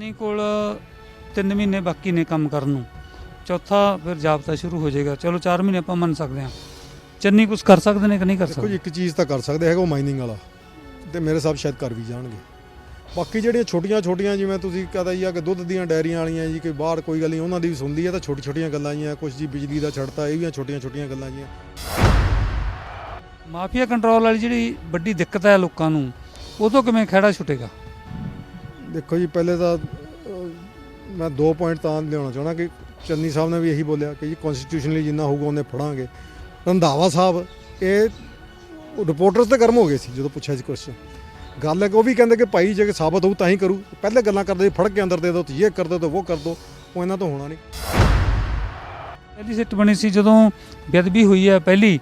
ਚੰਨੀ ਕੋਲ 3 ਮਹੀਨੇ ਬਾਕੀ ਨੇ ਕੰਮ ਕਰਨ ਨੂੰ, ਚੌਥਾ ਫਿਰ ਜਾਬਤਾ ਸ਼ੁਰੂ ਹੋ ਜਾਏਗਾ। ਚਲੋ 4 ਮਹੀਨੇ ਆਪਾਂ ਮੰਨ ਸਕਦੇ ਹਾਂ। ਚੰਨੀ ਕੁਝ ਕਰ ਸਕਦੇ ਨੇ ਕਿ ਨਹੀਂ ਕਰ ਦੇਖੋ ਸਕਦੇ? ਜੀ, ਇੱਕ ਚੀਜ਼ ਤਾਂ ਕਰ ਸਕਦੇ ਹੈਗਾ, ਉਹ ਮਾਈਨਿੰਗ ਵਾਲਾ, ਤੇ ਮੇਰੇ ਹਿਸਾਬ ਸ਼ਾਇਦ ਕਰ ਵੀ ਜਾਣਗੇ। ਬਾਕੀ ਜਿਹੜੀਆਂ ਛੋਟੀਆਂ ਜਿਵੇਂ ਤੁਸੀਂ ਕਹਦਾ ਜੀ ਆ ਕਿ ਦੁੱਧ ਦੀਆਂ ਡੈਰੀਆਂ ਵਾਲੀਆਂ ਜੀ, ਕਿ ਬਾਹਰ ਕੋਈ ਗੱਲ ਨਹੀਂ, ਉਹਨਾਂ ਦੀ ਵੀ ਸੁਣਦੀ ਹੈ, ਤਾਂ ਛੋਟੀਆਂ ਗੱਲਾਂ ਜੀਆਂ, ਕੁਝ ਜੀ ਬਿਜਲੀ ਦਾ ਛੱਡਤਾ, ਇਹ ਵੀ ਛੋਟੀਆਂ ਗੱਲਾਂ ਜੀਆਂ। ਮਾਫੀਆ ਕੰਟਰੋਲ ਵਾਲੀ ਜਿਹੜੀ ਵੱਡੀ ਦਿੱਕਤ ਹੈ ਲੋਕਾਂ ਨੂੰ, ਉਹ ਤੋਂ ਕਿਵੇਂ ਖਹਿੜਾ ਛੁੱਟੇਗਾ? ਦੇਖੋ ਜੀ, ਪਹਿਲੇ ਤਾਂ ਮੈਂ 2 ਪੁਆਇੰਟ ਤਾਂ ਲਿਆਉਣਾ ਚਾਹਣਾ ਕਿ ਚੰਨੀ ਸਾਹਿਬ ਨੇ ਵੀ ਇਹੀ ਬੋਲਿਆ ਕਿ ਜੀ ਕਨਸਟੀਟਿਊਸ਼ਨਲੀ ਜਿੰਨਾ ਹੋਊਗਾ ਉਹਨੇ ਫੜਾਂਗੇ। ਰੰਧਾਵਾ ਸਾਹਿਬ ਇਹ ਰਿਪੋਰਟਰਸ ਤੇ ਗਰਮ ਹੋ ਗਏ ਸੀ ਜਦੋਂ ਪੁੱਛਿਆ ਸੀ ਕੁਐਸਚਨ। ਗੱਲ ਹੈ ਕਿ ਉਹ ਵੀ ਕਹਿੰਦੇ ਕਿ ਭਾਈ ਜੇ ਸਾਬਤ ਹੋਊ ਤਾਂ ਹੀ ਕਰੂ। ਪਹਿਲੇ ਗੱਲਾਂ ਕਰਦੇ ਫੜ ਕੇ ਅੰਦਰ ਦੇ ਦਿਓ, ਤੇ ਇਹ ਕਰ ਦਿਓ, ਤੇ ਉਹ ਕਰ ਦਿਓ, ਉਹ ਇਹਨਾਂ ਤੋਂ ਹੋਣਾ ਨਹੀਂ। ਪਹਿਲੀ ਸਿੱਟ ਬਣੀ ਸੀ ਜਦੋਂ ਬੇਅਦਬੀ ਹੋਈ ਹੈ ਪਹਿਲੀ,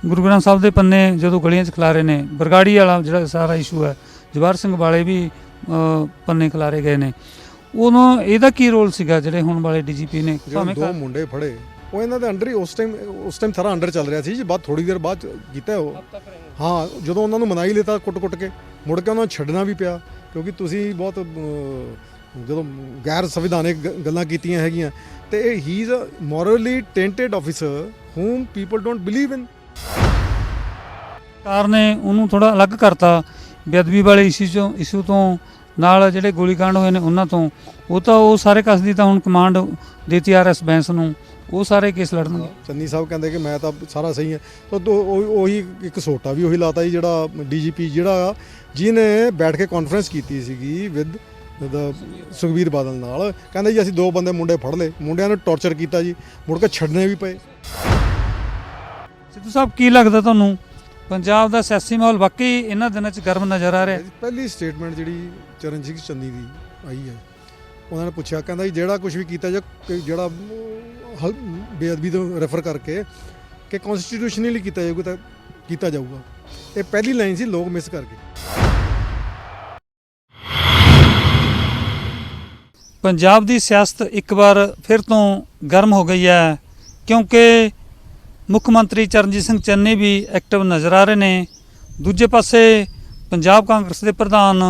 ਗੁਰੂ ਗ੍ਰੰਥ ਸਾਹਿਬ ਦੇ ਪੰਨੇ ਜਦੋਂ ਗਲੀਆਂ 'ਚ ਖਿਲਾਰੇ ਨੇ, ਬਰਗਾੜੀ ਵਾਲਾ ਜਿਹੜਾ ਸਾਰਾ ਇਸ਼ੂ ਹੈ, ਜਵਾਹਰ ਸਿੰਘ ਵਾਲੇ ਵੀ ਪੰਨੇ ਖਿਲਾਰੇ ਗਏ ਨੇ, ਉਦੋਂ ਇਹਦਾ ਕੀ ਰੋਲ ਸੀਗਾ? ਜਿਹੜੇ ਹੁਣ ਵਾਲੇ ਡੀਜੀਪੀ ਨੇ ਜਿਹੜੇ 2 ਮੁੰਡੇ ਫੜੇ, ਉਹ ਇਹਨਾਂ ਦੇ ਅੰਡਰ ਹੀ ਉਸ ਟਾਈਮ ਸਾਰਾ ਅੰਡਰ ਚੱਲ ਰਿਹਾ ਸੀ ਜੀ। ਬਾਅਦ ਥੋੜੀ ਦੇਰ ਬਾਅਦ ਕੀਤਾ ਉਹ, ਹਾਂ, ਜਦੋਂ ਉਹਨਾਂ ਨੂੰ ਮਨਾਈ ਲਿੱਤਾ ਕੁੱਟ ਕੇ, ਮੁੜ ਕੇ ਉਹਨਾਂ ਨੂੰ ਛੱਡਣਾ ਵੀ ਪਿਆ, ਕਿਉਂਕਿ ਤੁਸੀਂ ਬਹੁਤ ਜਦੋਂ ਗੈਰ ਸੰਵਿਧਾਨਿਕ ਗੱਲਾਂ ਕੀਤੀਆਂ ਹੈਗੀਆਂ। ਤੇ ਇਹ he is a morally tainted officer whom people don't believe in. ਸਰਕਾਰ ਨੇ ਉਹਨੂੰ ਥੋੜਾ ਅਲੱਗ ਕਰਤਾ ਬੇਅਦਬੀ ਵਾਲੇ ਇਸ਼ੂ ਤੋਂ, ਨਾਲ ਜਿਹੜੇ ਗੋਲੀकांड ਹੋਏ ਨੇ ਉਹਨਾਂ ਤੋਂ। ਉਹ ਤਾਂ ਉਹ ਸਾਰੇ ਕੇਸ ਦੀ ਤਾਂ ਹੁਣ ਕਮਾਂਡ ਦਿੱਤੀ RS ਬੈਂਸ ਨੂੰ, ਉਹ ਸਾਰੇ ਕੇਸ ਲੜਨਗੇ। ਚੰਨੀ ਸਾਹਿਬ ਕਹਿੰਦੇ ਕਿ ਮੈਂ ਤਾਂ ਸਾਰਾ ਸਹੀ ਹੈ, ਤਾਂ ਉਹੀ ਇੱਕ ਸੋਟਾ ਵੀ ਉਹੀ ਲਾਤਾ ਜੀ, ਜਿਹੜਾ DGP ਜਿਹੜਾ ਜਿਹਨੇ ਬੈਠ ਕੇ ਕਾਨਫਰੰਸ ਕੀਤੀ ਸੀਗੀ ਵਿਦ ਸੁਖਬੀਰ ਬਾਦਲ ਨਾਲ, ਕਹਿੰਦੇ ਜੀ ਅਸੀਂ 2 ਬੰਦੇ ਮੁੰਡੇ ਫੜ ਲਏ, ਮੁੰਡਿਆਂ ਨੂੰ ਟੌਰਚਰ ਕੀਤਾ ਜੀ, ਮੁੜ ਕੇ ਛੱਡਣੇ ਵੀ ਪਏ। ਸਿੱਧੂ ਸਾਹਿਬ, ਕੀ ਲੱਗਦਾ ਤੁਹਾਨੂੰ ਪੰਜਾਬ ਦਾ ਸਿਆਸੀ ਮਾਹੌਲ ਵਾਕਈ ਇਹਨਾਂ ਦਿਨਾਂ 'ਚ ਗਰਮ ਨਜ਼ਰ ਆ ਰਿਹਾ? ਪਹਿਲੀ ਸਟੇਟਮੈਂਟ ਜਿਹੜੀ ਚਰਨਜੀਤ ਚੰਨੀ ਦੀ ਆਈ ਹੈ, ਉਹਨਾਂ ਨੇ ਪੁੱਛਿਆ, ਕਹਿੰਦਾ ਜੀ ਜਿਹੜਾ ਕੁਝ ਵੀ ਕੀਤਾ ਜਿਹੜਾ ਬੇਅਦਬੀ ਤੋਂ ਰੈਫਰ ਕਰਕੇ ਕਿ ਕਨਸਟੀਟਿਊਸ਼ਨਲੀ ਕੀਤਾ ਜਾਊਗਾ ਤਾਂ ਕੀਤਾ ਜਾਊਗਾ। ਇਹ ਪਹਿਲੀ ਲਾਈਨ ਸੀ, ਲੋਕ ਮਿਸ ਕਰ ਗਏ। ਪੰਜਾਬ ਦੀ ਸਿਆਸਤ ਇੱਕ ਵਾਰ ਫਿਰ ਤੋਂ ਗਰਮ ਹੋ ਗਈ ਹੈ, ਕਿਉਂਕਿ ਮੁੱਖ ਮੰਤਰੀ ਚਰਨਜੀਤ ਸਿੰਘ ਚੰਨੀ ਵੀ ਐਕਟਿਵ ਨਜ਼ਰ ਆ ਰਹੇ ਨੇ। ਦੂਜੇ ਪਾਸੇ ਪੰਜਾਬ ਕਾਂਗਰਸ ਦੇ ਪ੍ਰਧਾਨ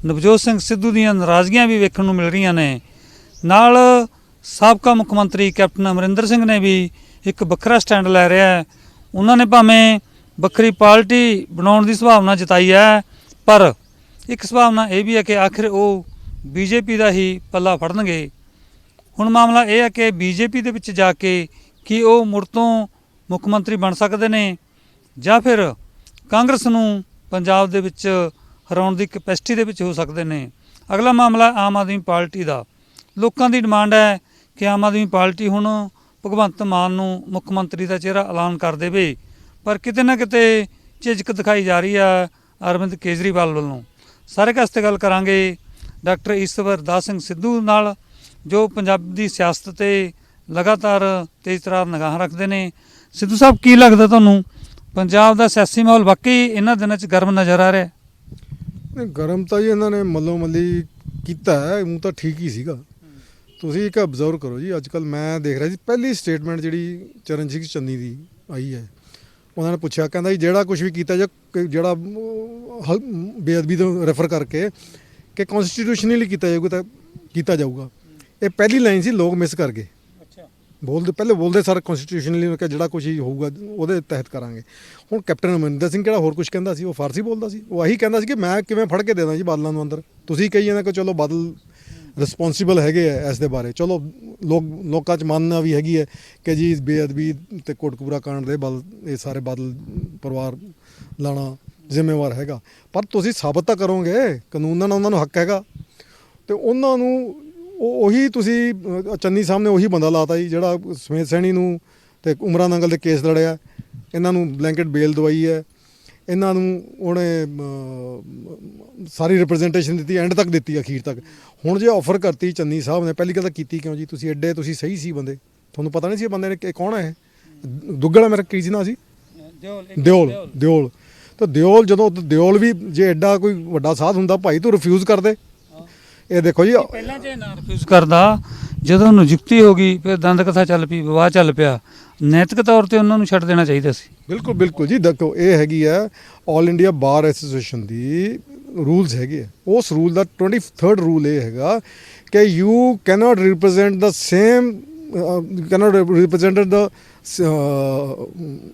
ਨਵਜੋਤ ਸਿੰਘ ਸਿੱਧੂ ਦੀਆਂ ਨਾਰਾਜ਼ਗੀਆਂ ਵੀ ਵੇਖਣ ਨੂੰ ਮਿਲ ਰਹੀਆਂ ਨੇ। ਨਾਲ ਸਾਬਕਾ ਮੁੱਖ ਮੰਤਰੀ ਕੈਪਟਨ ਅਮਰਿੰਦਰ ਸਿੰਘ ਨੇ ਵੀ ਇੱਕ ਵੱਖਰਾ ਸਟੈਂਡ ਲੈ ਰਿਹਾ ਹੈ। ਉਹਨਾਂ ਨੇ ਭਾਵੇਂ ਵੱਖਰੀ ਪਾਰਟੀ ਬਣਾਉਣ ਦੀ ਸੰਭਾਵਨਾ ਜਤਾਈ ਹੈ, ਪਰ ਇੱਕ ਸੰਭਾਵਨਾ ਇਹ ਵੀ ਹੈ ਕਿ ਆਖਿਰ ਉਹ BJP ਦਾ ਹੀ ਪੱਲਾ ਫੜਨਗੇ। ਹੁਣ ਮਾਮਲਾ ਇਹ ਹੈ ਕਿ BJP ਦੇ ਵਿੱਚ ਜਾ ਕੇ ਕੀ ਉਹ ਮੁੜ ਤੋਂ ਮੁੱਖ ਮੰਤਰੀ ਬਣ ਸਕਦੇ ਨੇ, ਜਾਂ ਫਿਰ ਕਾਂਗਰਸ ਨੂੰ ਪੰਜਾਬ ਦੇ ਵਿੱਚ ਹਰਾਉਣ ਦੀ ਕੈਪੈਸਿਟੀ ਦੇ ਵਿੱਚ ਹੋ ਸਕਦੇ ਨੇ। ਅਗਲਾ ਮਾਮਲਾ ਆਮ ਆਦਮੀ ਪਾਰਟੀ ਦਾ। ਲੋਕਾਂ ਦੀ ਡਿਮਾਂਡ ਹੈ ਕਿ ਆਮ ਆਦਮੀ ਪਾਰਟੀ ਹੁਣ ਭਗਵੰਤ ਮਾਨ ਨੂੰ ਮੁੱਖ ਮੰਤਰੀ ਦਾ ਚਿਹਰਾ ਐਲਾਨ ਕਰ ਦੇਵੇ, ਪਰ ਕਿਤੇ ਨਾ ਕਿਤੇ ਝਿਜਕ ਦਿਖਾਈ ਜਾ ਰਹੀ ਹੈ ਅਰਵਿੰਦ ਕੇਜਰੀਵਾਲ ਵੱਲੋਂ। ਸਾਰੇ ਕਾਸ ਤੇ ਗੱਲ ਕਰਾਂਗੇ ਡਾਕਟਰ ਈਸ਼ਵਰ ਦਾਸ ਸਿੰਘ ਸਿੱਧੂ ਨਾਲ, ਜੋ ਪੰਜਾਬ ਦੀ ਸਿਆਸਤ ਤੇ ਲਗਾਤਾਰ ਤੇਜ਼-ਤਰਾਰ ਨਿਗਾਹ ਰੱਖਦੇ ਨੇ। ਸਿੱਧੂ ਸਾਹਿਬ, ਕੀ ਲੱਗਦਾ ਤੁਹਾਨੂੰ ਪੰਜਾਬ ਦਾ ਸਿਆਸੀ ਮਾਹੌਲ ਵਾਕਈ ਇਹਨਾਂ ਦਿਨਾਂ 'ਚ ਗਰਮ ਨਜ਼ਰ ਆ ਰਿਹਾ? ਨਹੀਂ, ਗਰਮ ਤਾਂ ਜੀ ਇਹਨਾਂ ਨੇ ਮੱਲੋ ਮੱਲੀ ਕੀਤਾ ਹੈ, ਉਹ ਤਾਂ ਠੀਕ ਹੀ ਸੀਗਾ। ਤੁਸੀਂ ਇੱਕ ਅਬਜ਼ਰਵ ਕਰੋ ਜੀ, ਅੱਜ ਕੱਲ੍ਹ ਮੈਂ ਦੇਖ ਰਿਹਾ ਸੀ ਪਹਿਲੀ ਸਟੇਟਮੈਂਟ ਜਿਹੜੀ ਚਰਨਜੀਤ ਚੰਨੀ ਦੀ ਆਈ ਹੈ, ਉਹਨਾਂ ਨੇ ਪੁੱਛਿਆ, ਕਹਿੰਦਾ ਜੀ ਜਿਹੜਾ ਕੁਝ ਵੀ ਕੀਤਾ ਜਿਹੜਾ ਬੇਅਦਬੀ ਤੋਂ ਰੈਫਰ ਕਰਕੇ ਕਿ ਕਨਸਟੀਟਿਊਸ਼ਨਲੀ ਕੀਤਾ ਜਾਊਗਾ ਤਾਂ ਕੀਤਾ ਜਾਊਗਾ। ਇਹ ਪਹਿਲੀ ਲਾਈਨ ਸੀ, ਲੋਕ ਮਿਸ ਕਰ ਗਏ। ਪਹਿਲੇ ਬੋਲਦੇ ਸਰ ਕਨਸਟੀਟਿਊਸ਼ਨਲੀ ਕਿ ਜਿਹੜਾ ਕੁਝ ਹੀ ਹੋਊਗਾ ਉਹਦੇ ਤਹਿਤ ਕਰਾਂਗੇ। ਹੁਣ ਕੈਪਟਨ ਅਮਰਿੰਦਰ ਸਿੰਘ ਕਿਹੜਾ ਹੋਰ ਕੁਝ ਕਹਿੰਦਾ ਸੀ, ਉਹ ਫਾਰਸੀ ਬੋਲਦਾ ਸੀ। ਉਹ ਆਹੀ ਕਹਿੰਦਾ ਸੀ ਕਿ ਮੈਂ ਕਿਵੇਂ ਫੜ ਕੇ ਦੇ ਦਾਂ ਜੀ ਬਾਦਲਾਂ ਨੂੰ ਅੰਦਰ। ਤੁਸੀਂ ਕਹੀ ਜਾਂਦੇ ਕਿ ਚਲੋ ਬਾਦਲ ਰਿਸਪੌਂਸੀਬਲ ਹੈਗੇ ਆ ਇਸ ਦੇ ਬਾਰੇ, ਚਲੋ ਲੋਕਾਂ 'ਚ ਮੰਨਣਾ ਵੀ ਹੈਗੀ ਹੈ ਕਿ ਜੀ ਬੇਅਦਬੀ ਅਤੇ ਕੋਟਕਪੂਰਾ ਕਾਂਡ ਦੇ ਇਹ ਸਾਰੇ ਬਾਦਲ ਪਰਿਵਾਰ ਲਾਣਾ ਜ਼ਿੰਮੇਵਾਰ ਹੈਗਾ, ਪਰ ਤੁਸੀਂ ਸਾਬਤ ਤਾਂ ਕਰੋਗੇ, ਕਾਨੂੰਨ ਨਾਲ ਉਹਨਾਂ ਨੂੰ ਹੱਕ ਹੈਗਾ। ਅਤੇ ਉਹਨਾਂ ਨੂੰ ਉਹੀ ਤੁਸੀਂ ਚੰਨੀ ਸਾਹਿਬ ਨੇ ਉਹੀ ਬੰਦਾ ਲਾਤਾ ਜੀ ਜਿਹੜਾ ਸਮੇਤ ਸੈਣੀ ਨੂੰ ਅਤੇ ਉਮਰਾਂ ਨੰਗਲ ਦੇ ਕੇਸ ਲੜਿਆ, ਇਹਨਾਂ ਨੂੰ ਬਲੈਂਕਟ ਬੇਲ ਦਵਾਈ ਹੈ, ਇਹਨਾਂ ਨੂੰ ਉਹਨੇ ਸਾਰੀ ਰਿਪਰੈਜ਼ੈਂਟੇਸ਼ਨ ਦਿੱਤੀ, ਐਂਡ ਤੱਕ ਦਿੱਤੀ, ਅਖੀਰ ਤੱਕ। ਹੁਣ ਜੇ ਆਫਰ ਕਰਤੀ ਚੰਨੀ ਸਾਹਿਬ ਨੇ, ਪਹਿਲੀ ਗੱਲ ਤਾਂ ਕੀਤੀ ਕਿਉਂ ਜੀ? ਤੁਸੀਂ ਸਹੀ ਸੀ ਬੰਦੇ, ਤੁਹਾਨੂੰ ਪਤਾ ਨਹੀਂ ਸੀ ਬੰਦੇ ਨੇ ਕੌਣ ਹੈ ਇਹ? ਦੁੱਗਲ ਮੇਰਾ ਕੀ ਸੀ ਨਾ ਸੀ, ਦਿਓਲ। ਤਾਂ ਦਿਓਲ ਵੀ ਜੇ ਐਡਾ ਕੋਈ ਵੱਡਾ ਸਾਧ ਹੁੰਦਾ, ਭਾਈ ਤੂੰ ਰਿਫਿਊਜ਼ ਕਰ ਦੇ। ਇਹ ਦੇਖੋ ਜੀ, ਪਹਿਲਾਂ ਜੇ ਨਾ ਰਿਫਿਊਜ਼ ਕਰਦਾ, ਜਦੋਂ ਨਿਯੁਕਤੀ ਹੋ ਗਈ ਫਿਰ ਦੰਦ ਕਥਾ ਚੱਲ ਪਈ, ਵਿਵਾਹ ਚੱਲ ਪਿਆ। ਨੈਤਿਕ ਤੌਰ ਤੇ ਉਹਨਾਂ ਨੂੰ ਛੱਡ ਦੇਣਾ ਚਾਹੀਦਾ ਸੀ। ਬਿਲਕੁਲ ਬਿਲਕੁਲ ਜੀ, ਦੇਖੋ ਇਹ ਹੈਗੀ ਹੈ ਆਲ ਇੰਡੀਆ ਬਾਰ ਐਸੋਸੀਏਸ਼ਨ ਦੀ ਰੂਲਸ ਹੈਗੇ ਆ। ਉਸ ਰੂਲ ਦਾ 23rd ਰੂਲ ਇਹ ਹੈਗਾ ਕਿ you cannot represent the same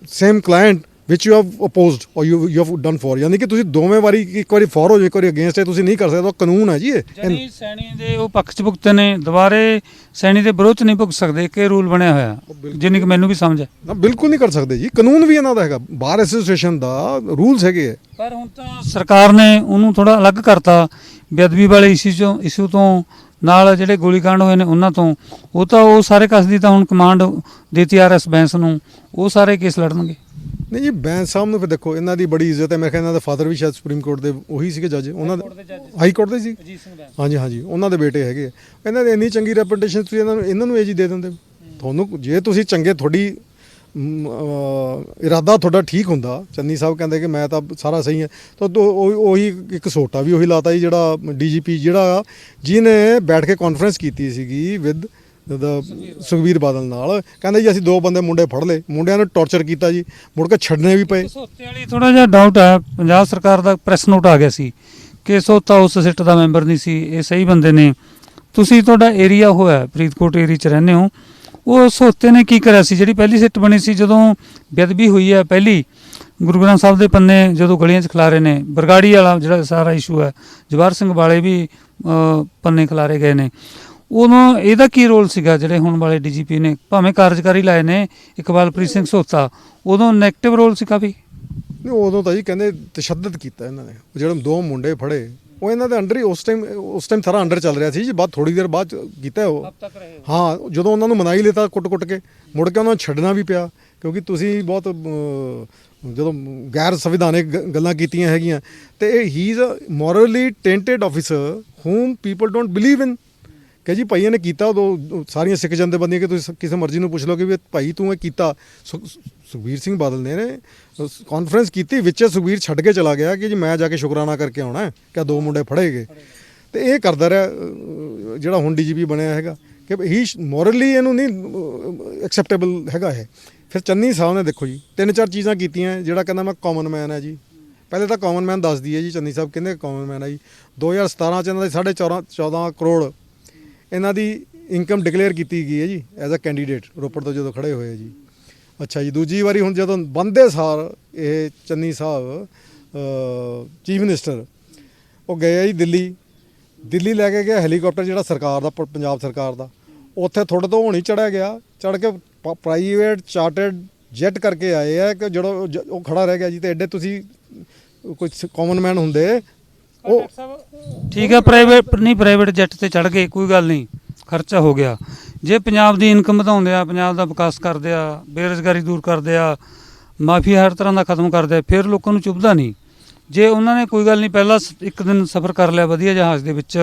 same client which you have opposed ਔਰ ਯੂ ਹੈਵ ਡਨ ਫॉर, ਯਾਨੀ ਕਿ ਤੁਸੀਂ ਦੋਵੇਂ ਵਾਰੀ ਇੱਕ ਵਾਰੀ ਫॉर ਹੋ ਜਾਓ, ਇੱਕ ਵਾਰੀ ਅਗੇਂਸਟ ਹੈ, ਤੁਸੀਂ ਨਹੀਂ ਕਰ ਸਕਦੇ। ਉਹ ਕਾਨੂੰਨ ਹੈ ਜੀ ਇਹ। ਜਾਨੀ ਸੈਣੀ ਦੇ ਉਹ ਪੱਖ 'ਚ ਭੁਗਤੇ ਨੇ, ਦੁਬਾਰੇ ਸੈਣੀ ਦੇ ਵਿਰੋਧ 'ਚ ਨਹੀਂ ਭੁਗਤ ਸਕਦੇ। ਕਿ ਰੂਲ ਬਣਿਆ ਹੋਇਆ, ਜਿੰਨੀ ਕਿ ਮੈਨੂੰ ਵੀ ਸਮਝ ਹੈ। ਨਾ ਬਿਲਕੁਲ ਨਹੀਂ ਕਰ ਸਕਦੇ ਜੀ, ਕਾਨੂੰਨ ਵੀ ਇਹਨਾਂ ਦਾ ਹੈਗਾ, ਬਾਰ ਐਸੋਸੀਏਸ਼ਨ ਦਾ ਰੂਲਸ ਹੈਗੇ ਹੈ। ਪਰ ਹੁਣ ਤਾਂ ਸਰਕਾਰ ਨੇ ਉਹਨੂੰ ਥੋੜਾ ਅਲੱਗ ਕਰਤਾ, ਬੇਅਦਬੀ ਵਾਲੇ ਇਸ਼ੂ ਤੋਂ ਨਾਲ ਜਿਹੜੇ ਗੋਲੀकांड ਹੋਏ ਨੇ ਉਹਨਾਂ ਤੋਂ। ਉਹ ਤਾਂ ਉਹ ਸਾਰੇ ਕੇਸ ਦੀ ਤਾਂ ਹੁਣ ਕਮਾਂਡ ਦਿੱਤੀ RS ਬੈਂਸ ਨੂੰ, ਉਹ ਸਾਰੇ ਕੇਸ ਲੜਨਗੇ। ਨਹੀਂ ਜੀ, ਬੈਂਸ ਸਾਹਿਬ ਨੂੰ ਫਿਰ ਦੇਖੋ ਇਹਨਾਂ ਦੀ ਬੜੀ ਇੱਜ਼ਤ ਹੈ। ਮੇਰੇ ਖਿਆਲ ਇਹਨਾਂ ਦਾ ਫਾਦਰ ਵੀ ਸ਼ਾਇਦ ਸੁਪਰੀਮ ਕੋਰਟ ਦੇ ਉਹੀ ਸੀਗੇ ਜੱਜ, ਉਹਨਾਂ ਦੇ ਹਾਈ ਕੋਰਟ ਦੇ ਸੀ। ਹਾਂਜੀ ਹਾਂਜੀ, ਉਹਨਾਂ ਦੇ ਬੇਟੇ ਹੈਗੇ। ਇਹਨਾਂ ਦੀ ਇੰਨੀ ਚੰਗੀ ਰੈਪੂਟੇਸ਼ਨ, ਤੁਸੀਂ ਇਹਨਾਂ ਨੂੰ ਇਹ ਜੀ ਦੇ ਦਿੰਦੇ। ਤੁਹਾਨੂੰ ਜੇ ਤੁਸੀਂ ਚੰਗੇ, ਤੁਹਾਡੀ ਇਰਾਦਾ ਤੁਹਾਡਾ ਠੀਕ ਹੁੰਦਾ, ਚੰਨੀ ਸਾਹਿਬ ਕਹਿੰਦੇ ਕਿ ਮੈਂ ਤਾਂ ਸਾਰਾ ਸਹੀ ਹੈ, ਤਾਂ ਉਹੀ ਇੱਕ ਸੋਟਾ ਵੀ ਉਹੀ ਲਾਤਾ ਜੀ, ਜਿਹੜਾ DGP ਜਿਹੜਾ ਜਿਹਨੇ ਬੈਠ ਕੇ ਕਾਨਫਰੰਸ ਕੀਤੀ ਸੀਗੀ ਵਿਦ ਸੁਖਬੀਰ ਬਾਦਲ ਨਾਲ, ਕਹਿੰਦਾ ਜੀ ਅਸੀਂ 2 ਬੰਦੇ ਮੁੰਡੇ ਫੜ ਲਏ, ਮੁੰਡਿਆਂ ਨੂੰ ਟੌਰਚਰ ਕੀਤਾ ਜੀ, ਮੁੜ ਕੇ ਛੱਡਣੇ ਵੀ ਪਏ। ਸੋਤੇ ਵਾਲੀ ਥੋੜਾ ਜਿਹਾ ਡਾਊਟ ਹੈ, ਪੰਜਾਬ ਸਰਕਾਰ ਦਾ ਪ੍ਰੈਸ ਨੋਟ ਆ ਗਿਆ ਸੀ ਕਿ ਸੋਤਾ ਉਸ ਸਿੱਟ ਦਾ ਮੈਂਬਰ ਨਹੀਂ ਸੀ, ਇਹ ਸਹੀ ਬੰਦੇ ਨੇ। ਤੁਸੀਂ ਤੁਹਾਡਾ ਏਰੀਆ ਹੋਇਆ ਫਰੀਦਕੋਟ ਏਰੀਆ 'ਚ ਰਹਿੰਦੇ ਹੋ, ਉਹ ਸੋਤੇ ਨੇ ਕੀ ਕਰਿਆ ਸੀ? ਜਿਹੜੀ ਪਹਿਲੀ ਸਿੱਟ ਬਣੀ ਸੀ ਜਦੋਂ ਬੇਅਦਬੀ ਹੋਈ ਹੈ ਪਹਿਲੀ, ਗੁਰੂ ਗ੍ਰੰਥ ਸਾਹਿਬ ਦੇ ਪੰਨੇ ਜਦੋਂ ਗਲੀਆਂ 'ਚ ਖਿਲਾਰੇ ਨੇ, ਬਰਗਾੜੀ ਵਾਲਾ ਜਿਹੜਾ ਸਾਰਾ ਇਸ਼ੂ ਹੈ, ਜਵਾਹਰ ਸਿੰਘ ਵਾਲੇ ਵੀ ਪੰਨੇ ਖਿਲਾਰੇ ਗਏ ਨੇ, ਉਦੋਂ ਇਹਦਾ ਕੀ ਰੋਲ ਸੀਗਾ? ਜਿਹੜੇ ਹੁਣ ਵਾਲੇ DGP ਨੇ ਭਾਵੇਂ ਕਾਰਜਕਾਰੀ ਲਾਏ ਨੇ ਇਕਬਾਲਪ੍ਰੀਤ ਸਿੰਘ ਸੋਤਾ, ਉਦੋਂ ਨੈਗੇਟਿਵ ਰੋਲ ਸੀ ਕਾਫੀ। ਨਹੀਂ ਉਦੋਂ ਤਾਂ ਜੀ ਕਹਿੰਦੇ ਤਸ਼ੱਦਦ ਕੀਤਾ ਇਹਨਾਂ ਨੇ, ਜਿਹੜੇ 2 ਮੁੰਡੇ ਫੜੇ ਉਹ ਇਹਨਾਂ ਦੇ ਅੰਡਰ ਹੀ ਉਸ ਟਾਈਮ ਸਾਰਾ ਅੰਡਰ ਚੱਲ ਰਿਹਾ ਸੀ ਜੀ। ਬਾਅਦ ਥੋੜੀ ਦੇਰ ਬਾਅਦ ਕੀਤਾ ਉਹ, ਹਾਂ, ਜਦੋਂ ਉਹਨਾਂ ਨੂੰ ਮਨਾਈ ਲਿੱਤਾ ਕੁੱਟ ਕੇ, ਮੁੜ ਕੇ ਉਹਨਾਂ ਨੂੰ ਛੱਡਣਾ ਵੀ ਪਿਆ, ਕਿਉਂਕਿ ਤੁਸੀਂ ਬਹੁਤ ਜਦੋਂ ਗੈਰ ਸੰਵਿਧਾਨਿਕ ਗੱਲਾਂ ਕੀਤੀਆਂ ਹੈਗੀਆਂ। ਤੇ he is a morally tainted officer whom people don't believe in, ਕਿ ਜੀ ਭਾਈ ਇਹਨੇ ਕੀਤਾ। ਉਦੋਂ ਸਾਰੀਆਂ ਸਿੱਖ ਜਥੇਬੰਦੀਆਂ ਕਿ ਤੁਸੀਂ ਕਿਸੇ ਮਰਜ਼ੀ ਨੂੰ ਪੁੱਛ ਲਓ ਕਿ ਵੀ ਭਾਈ ਤੂੰ ਇਹ ਕੀਤਾ। ਸੁਖਬੀਰ ਸਿੰਘ ਬਾਦਲ ਨੇ ਕਾਨਫਰੰਸ ਕੀਤੀ, ਵਿੱਚ ਸੁਖਬੀਰ ਛੱਡ ਕੇ ਚਲਾ ਗਿਆ ਕਿ ਜੀ ਮੈਂ ਜਾ ਕੇ ਸ਼ੁਕਰਾਨਾ ਕਰਕੇ ਆਉਣਾ ਕਿ 2 ਮੁੰਡੇ ਫੜੇ ਗਏ। ਤੇ ਇਹ ਕਰਦਾ ਰਿਹਾ ਜਿਹੜਾ ਹੁਣ DGP ਬਣਿਆ ਹੈਗਾ, ਕਿ ਹੀ ਮੋਰਲੀ ਇਹਨੂੰ ਨਹੀਂ ਐਕਸੈਪਟੇਬਲ ਹੈਗਾ ਇਹ। ਫਿਰ ਚੰਨੀ ਸਾਹਿਬ ਨੇ ਦੇਖੋ ਜੀ 3-4 ਚੀਜ਼ਾਂ ਕੀਤੀਆਂ, ਜਿਹੜਾ ਕਹਿੰਦਾ ਮੈਂ ਕਾਮਨ ਮੈਨ ਹੈ ਜੀ। ਪਹਿਲੇ ਤਾਂ ਕਾਮਨ ਮੈਨ ਦੱਸ ਦਈਏ ਜੀ, ਚੰਨੀ ਸਾਹਿਬ ਕਹਿੰਦੇ ਕਾਮਨ ਮੈਨ ਹੈ ਜੀ। 2017 'ਚ ਇਹਨਾਂ ਦੇ 14.5 ਕਰੋੜ ਇਹਨਾਂ ਦੀ ਇਨਕਮ ਡਿਕਲੇਅਰ ਕੀਤੀ ਗਈ ਹੈ ਜੀ ਐਜ਼ ਅ ਕੈਂਡੀਡੇਟ, ਰੋਪੜ ਤੋਂ ਜਦੋਂ ਖੜੇ ਹੋਏ ਆ ਜੀ। ਅੱਛਾ ਜੀ, ਦੂਜੀ ਵਾਰੀ ਹੁਣ ਜਦੋਂ ਬੰਦੇ ਸਾਰ ਇਹ ਚੰਨੀ ਸਾਹਿਬ ਚੀਫ ਮਿਨਿਸਟਰ ਉਹ ਗਏ ਆ ਜੀ ਦਿੱਲੀ ਲੈ ਕੇ ਗਿਆ ਹੈਲੀਕਾਪਟਰ, ਜਿਹੜਾ ਸਰਕਾਰ ਦਾ, ਪੰਜਾਬ ਸਰਕਾਰ ਦਾ। ਉੱਥੇ ਥੋੜ੍ਹੇ ਤੋਂ ਹੋਣੀ ਚੜ੍ਹਿਆ ਗਿਆ, ਚੜ੍ਹ ਕੇ ਪ੍ਰਾਈਵੇਟ ਚਾਰਟਰਡ ਜੈਟ ਕਰਕੇ ਆਏ ਆ ਕਿ ਜਿਹੜਾ ਉਹ ਖੜਾ ਰਹਿ ਗਿਆ ਜੀ। ਤੇ ਐਡੇ ਤੁਸੀਂ ਕੋਈ ਕਾਮਨ ਮੈਨ ਹੁੰਦੇ ਉਹ ਠੀਕ ਹੈ, ਪ੍ਰਾਈਵੇਟ ਜੈਟ ਤੇ ਚੜ੍ਹ ਗਏ, ਕੋਈ ਗੱਲ ਨਹੀਂ, ਖਰਚਾ ਹੋ ਗਿਆ। ਜੇ ਪੰਜਾਬ ਦੀ ਇਨਕਮ ਵਧਾਉਂਦੇ ਆ, ਪੰਜਾਬ ਦਾ ਵਿਕਾਸ ਕਰਦੇ ਆ, ਬੇਰੁਜ਼ਗਾਰੀ ਦੂਰ ਕਰਦੇ ਆ, ਮਾਫੀਆ ਹਰ ਤਰ੍ਹਾਂ ਦਾ ਖਤਮ ਕਰਦੇ ਆ, ਫਿਰ ਲੋਕਾਂ ਨੂੰ ਚੁੱਭਦਾ ਨਹੀਂ। ਜੇ ਉਹਨਾਂ ਨੇ ਕੋਈ ਗੱਲ ਨਹੀਂ ਪਹਿਲਾਂ 1 ਦਿਨ ਸਫ਼ਰ ਕਰ ਲਿਆ ਵਧੀਆ ਜਹਾਜ਼ ਦੇ ਵਿੱਚ,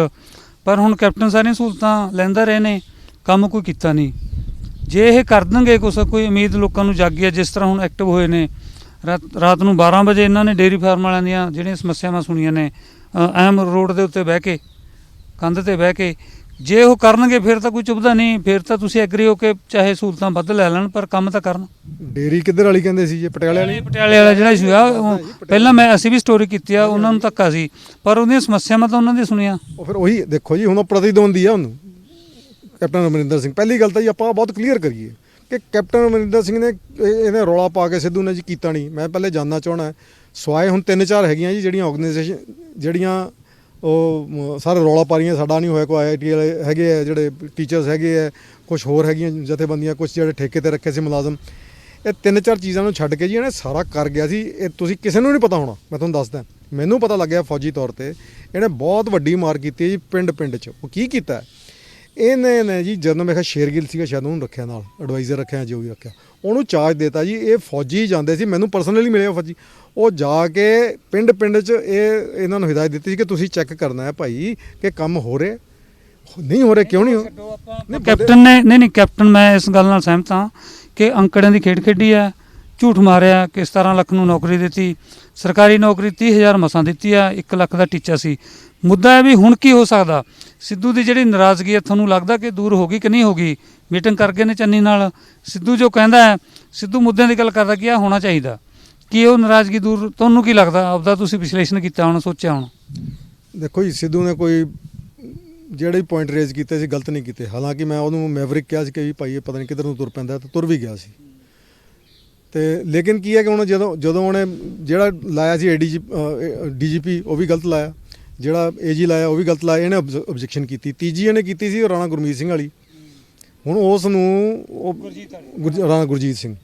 ਪਰ ਹੁਣ ਕੈਪਟਨ ਸਾਰੀਆਂ ਸਹੂਲਤਾਂ ਲੈਂਦਾ ਰਹੇ ਨੇ, ਕੰਮ ਕੋਈ ਕੀਤਾ ਨਹੀਂ। ਜੇ ਇਹ ਕਰ ਦੇਣਗੇ ਕੁਛ, ਕੋਈ ਉਮੀਦ ਲੋਕਾਂ ਨੂੰ ਜਾਗੀ ਹੈ, ਜਿਸ ਤਰ੍ਹਾਂ ਹੁਣ ਐਕਟਿਵ ਹੋਏ ਨੇ। ਰਾਤ ਨੂੰ 12 ਵਜੇ ਇਹਨਾਂ ਨੇ ਡੇਅਰੀ ਫਾਰਮ ਵਾਲਿਆਂ ਦੀਆਂ ਜਿਹੜੀਆਂ ਸਮੱਸਿਆਵਾਂ ਸੁਣੀਆਂ ਨੇ, ਅਹਿਮ ਰੋਡ ਦੇ ਉੱਤੇ ਬਹਿ ਕੇ, ਕੰਧ ਤੇ ਬਹਿ ਕੇ, ਜੇ ਉਹ ਕਰਨਗੇ ਫਿਰ ਤਾਂ ਕੋਈ ਚੁੱਭਦਾ ਨਹੀਂ। ਫਿਰ ਤਾਂ ਤੁਸੀਂ ਐਗਰੀ ਹੋ ਕੇ ਚਾਹੇ ਸਹੂਲਤਾਂ ਵੱਧ ਲੈ ਲੈਣ, ਪਰ ਕੰਮ ਤਾਂ ਕਰਨ। ਡੇਰੀ ਕਿੱਧਰ ਵਾਲੀ ਕਹਿੰਦੇ ਸੀ ਜੀ? ਪਟਿਆਲੇ ਵਾਲਾ ਜਿਹੜਾ ਇਸ਼ੂ ਆ, ਪਹਿਲਾਂ ਅਸੀਂ ਵੀ ਸਟੋਰੀ ਕੀਤੀ ਆ, ਉਹਨਾਂ ਨੂੰ ਧੱਕਾ ਸੀ, ਪਰ ਉਹਦੀਆਂ ਸਮੱਸਿਆਵਾਂ ਤਾਂ ਉਹਨਾਂ ਦੀਆਂ ਸੁਣੀਆਂ। ਉਹ ਫਿਰ ਉਹੀ ਦੇਖੋ ਜੀ, ਹੁਣ ਉਹ ਪ੍ਰਤੀਦਵੰਦੀ ਆ ਉਹਨੂੰ, ਕੈਪਟਨ ਅਮਰਿੰਦਰ ਸਿੰਘ। ਪਹਿਲੀ ਗੱਲ ਤਾਂ ਜੀ ਆਪਾਂ ਬਹੁਤ ਕਲੀਅਰ ਕਰੀਏ ਕਿ ਕੈਪਟਨ ਅਮਰਿੰਦਰ ਸਿੰਘ ਨੇ ਇਹਨੇ ਰੌਲਾ ਪਾ ਕੇ ਸਿੱਧੂ ਨੇ ਜੀ ਕੀਤਾ ਨਹੀਂ। ਮੈਂ ਪਹਿਲੇ ਜਾਣਨਾ ਚਾਹਣਾ, ਸਵਾਏ ਹੁਣ 3-4 ਹੈਗੀਆਂ ਜੀ ਜਿਹੜੀਆਂ ਆਰਗੇਨਾਈਜੇਸ਼ਨ ਜਿਹੜੀਆਂ ਉਹ ਸਾਰੇ ਰੌਲਾ ਪਾ ਰਹੀਆਂ, ਸਾਡਾ ਨਹੀਂ ਹੋਇਆ। ਕੋਈ IIT ਵਾਲੇ ਹੈਗੇ ਆ, ਜਿਹੜੇ ਟੀਚਰਸ ਹੈਗੇ ਆ, ਕੁਛ ਹੋਰ ਹੈਗੀਆਂ ਜਥੇਬੰਦੀਆਂ, ਕੁਛ ਜਿਹੜੇ ਠੇਕੇ 'ਤੇ ਰੱਖੇ ਸੀ ਮੁਲਾਜ਼ਮ। ਇਹ 3-4 ਚੀਜ਼ਾਂ ਨੂੰ ਛੱਡ ਕੇ ਜੀ ਇਹਨੇ ਸਾਰਾ ਕਰ ਗਿਆ ਸੀ। ਇਹ ਤੁਸੀਂ ਕਿਸੇ ਨੂੰ ਨਹੀਂ ਪਤਾ ਹੋਣਾ, ਮੈਂ ਤੁਹਾਨੂੰ ਦੱਸਦਾ। ਮੈਨੂੰ ਪਤਾ ਲੱਗਿਆ ਫੌਜੀ ਤੌਰ 'ਤੇ ਇਹਨੇ ਬਹੁਤ ਵੱਡੀ ਮਾਰ ਕੀਤੀ ਹੈ ਜੀ ਪਿੰਡ 'ਚ। ਉਹ ਕੀ ਕੀਤਾ ਇਹਨੇ ਨੇ ਜੀ, ਜਦੋਂ ਮੈਂ ਕਿਹਾ ਸ਼ੇਰਗਿੱਲ ਸੀਗਾ ਸ਼ਾਇਦ, ਉਹਨੂੰ ਰੱਖਿਆ ਨਾਲ ਐਡਵਾਈਜ਼ਰ ਰੱਖਿਆ, ਜੋ ਵੀ ਰੱਖਿਆ, ਉਹਨੂੰ ਚਾਰਜ ਦੇਤਾ ਜੀ। ਇਹ ਫੌਜੀ ਜਾਂਦੇ ਸੀ, ਮੈਨੂੰ ਪਰਸਨਲੀ ਮਿਲਿਆ ਫੌਜੀ, ਉਹ ਜਾ ਕੇ ਪਿੰਡ 'ਚ ਇਹਨਾਂ ਨੂੰ ਹਿਦਾਇਤ ਦਿੱਤੀ ਸੀ ਕਿ ਤੁਸੀਂ ਚੈੱਕ ਕਰਨਾ ਹੈ ਭਾਈ ਕਿ ਕੰਮ ਹੋ ਰਿਹਾ, ਨਹੀਂ ਹੋ ਰਿਹਾ, ਕਿਉਂ ਨਹੀਂ ਹੋ। ਕੈਪਟਨ ਨੇ ਨਹੀਂ, ਕੈਪਟਨ ਮੈਂ ਇਸ ਗੱਲ ਨਾਲ ਸਹਿਮਤ ਹਾਂ ਕਿ ਅੰਕੜਿਆਂ ਦੀ ਖੇਡ ਖੇਡੀ ਹੈ, ਝੂਠ ਮਾਰਿਆ ਕਿ 17 ਲੱਖ ਨੂੰ ਨੌਕਰੀ ਦਿੱਤੀ। ਸਰਕਾਰੀ ਨੌਕਰੀ 30,000 ਮਸਾਂ ਦਿੱਤੀ ਆ, 1 ਲੱਖ ਦਾ ਟੀਚਾ ਸੀ। ਮੁੱਦਾ ਹੈ ਵੀ ਹੁਣ ਕੀ ਹੋ ਸਕਦਾ। ਸਿੱਧੂ ਦੀ ਜਿਹੜੀ ਨਾਰਾਜ਼ਗੀ ਹੈ ਤੁਹਾਨੂੰ ਲੱਗਦਾ ਕਿ ਦੂਰ ਹੋ ਗਈ ਕਿ ਨਹੀਂ ਹੋ ਗਈ? ਮੀਟਿੰਗ ਕਰ ਗਏ ਨੇ ਚੰਨੀ ਨਾਲ, ਸਿੱਧੂ ਜੋ ਕਹਿੰਦਾ ਹੈ, ਸਿੱਧੂ ਮੁੱਦਿਆਂ ਦੀ ਗੱਲ ਕਰਦਾ ਕਿ ਇਹ ਹੋਣਾ ਚਾਹੀਦਾ, ਕੀ ਉਹ ਨਾਰਾਜ਼ਗੀ ਦੂਰ? ਤੁਹਾਨੂੰ ਕੀ ਲੱਗਦਾ? ਆਪਦਾ ਤੁਸੀਂ ਵਿਸ਼ਲੇਸ਼ਣ ਕੀਤਾ ਹੁਣ, ਸੋਚਿਆ ਹੁਣ? ਦੇਖੋ ਜੀ, ਸਿੱਧੂ ਨੇ ਕੋਈ ਜਿਹੜੇ ਪੁਆਇੰਟ ਰੇਜ਼ ਕੀਤੇ ਸੀ ਗਲਤ ਨਹੀਂ ਕੀਤੇ। ਹਾਲਾਂਕਿ ਮੈਂ ਉਹਨੂੰ ਮੈਵਰਿਕ ਕਿਹਾ ਸੀ ਕਿ ਵੀ ਭਾਈ ਇਹ ਪਤਾ ਨਹੀਂ ਕਿੱਧਰ ਨੂੰ ਤੁਰ ਪੈਂਦਾ, ਤੇ ਤੁਰ ਵੀ ਗਿਆ ਸੀ। ਤੇ ਲੇਕਿਨ ਕੀ ਹੈ ਕਿ ਹੁਣ ਜਦੋਂ ਉਹਨੇ ਜਿਹੜਾ ਲਾਇਆ ਸੀ DGP ਉਹ ਵੀ ਗਲਤ ਲਾਇਆ, ਜਿਹੜਾ AG ਲਾਇਆ ਉਹ ਵੀ ਗਲਤ ਲਾਇਆ। ਇਹਨੇ ਆਬਜੈਕਸ਼ਨ ਕੀਤੀ। ਤੀਜੀ ਇਹਨੇ ਕੀਤੀ ਸੀ ਰਾਣਾ ਗੁਰਮੀਤ ਸਿੰਘ ਵਾਲੀ। ਹੁਣ ਉਸ ਨੂੰ ਰਾਣਾ ਗੁਰਜੀਤ ਸਿੰਘ,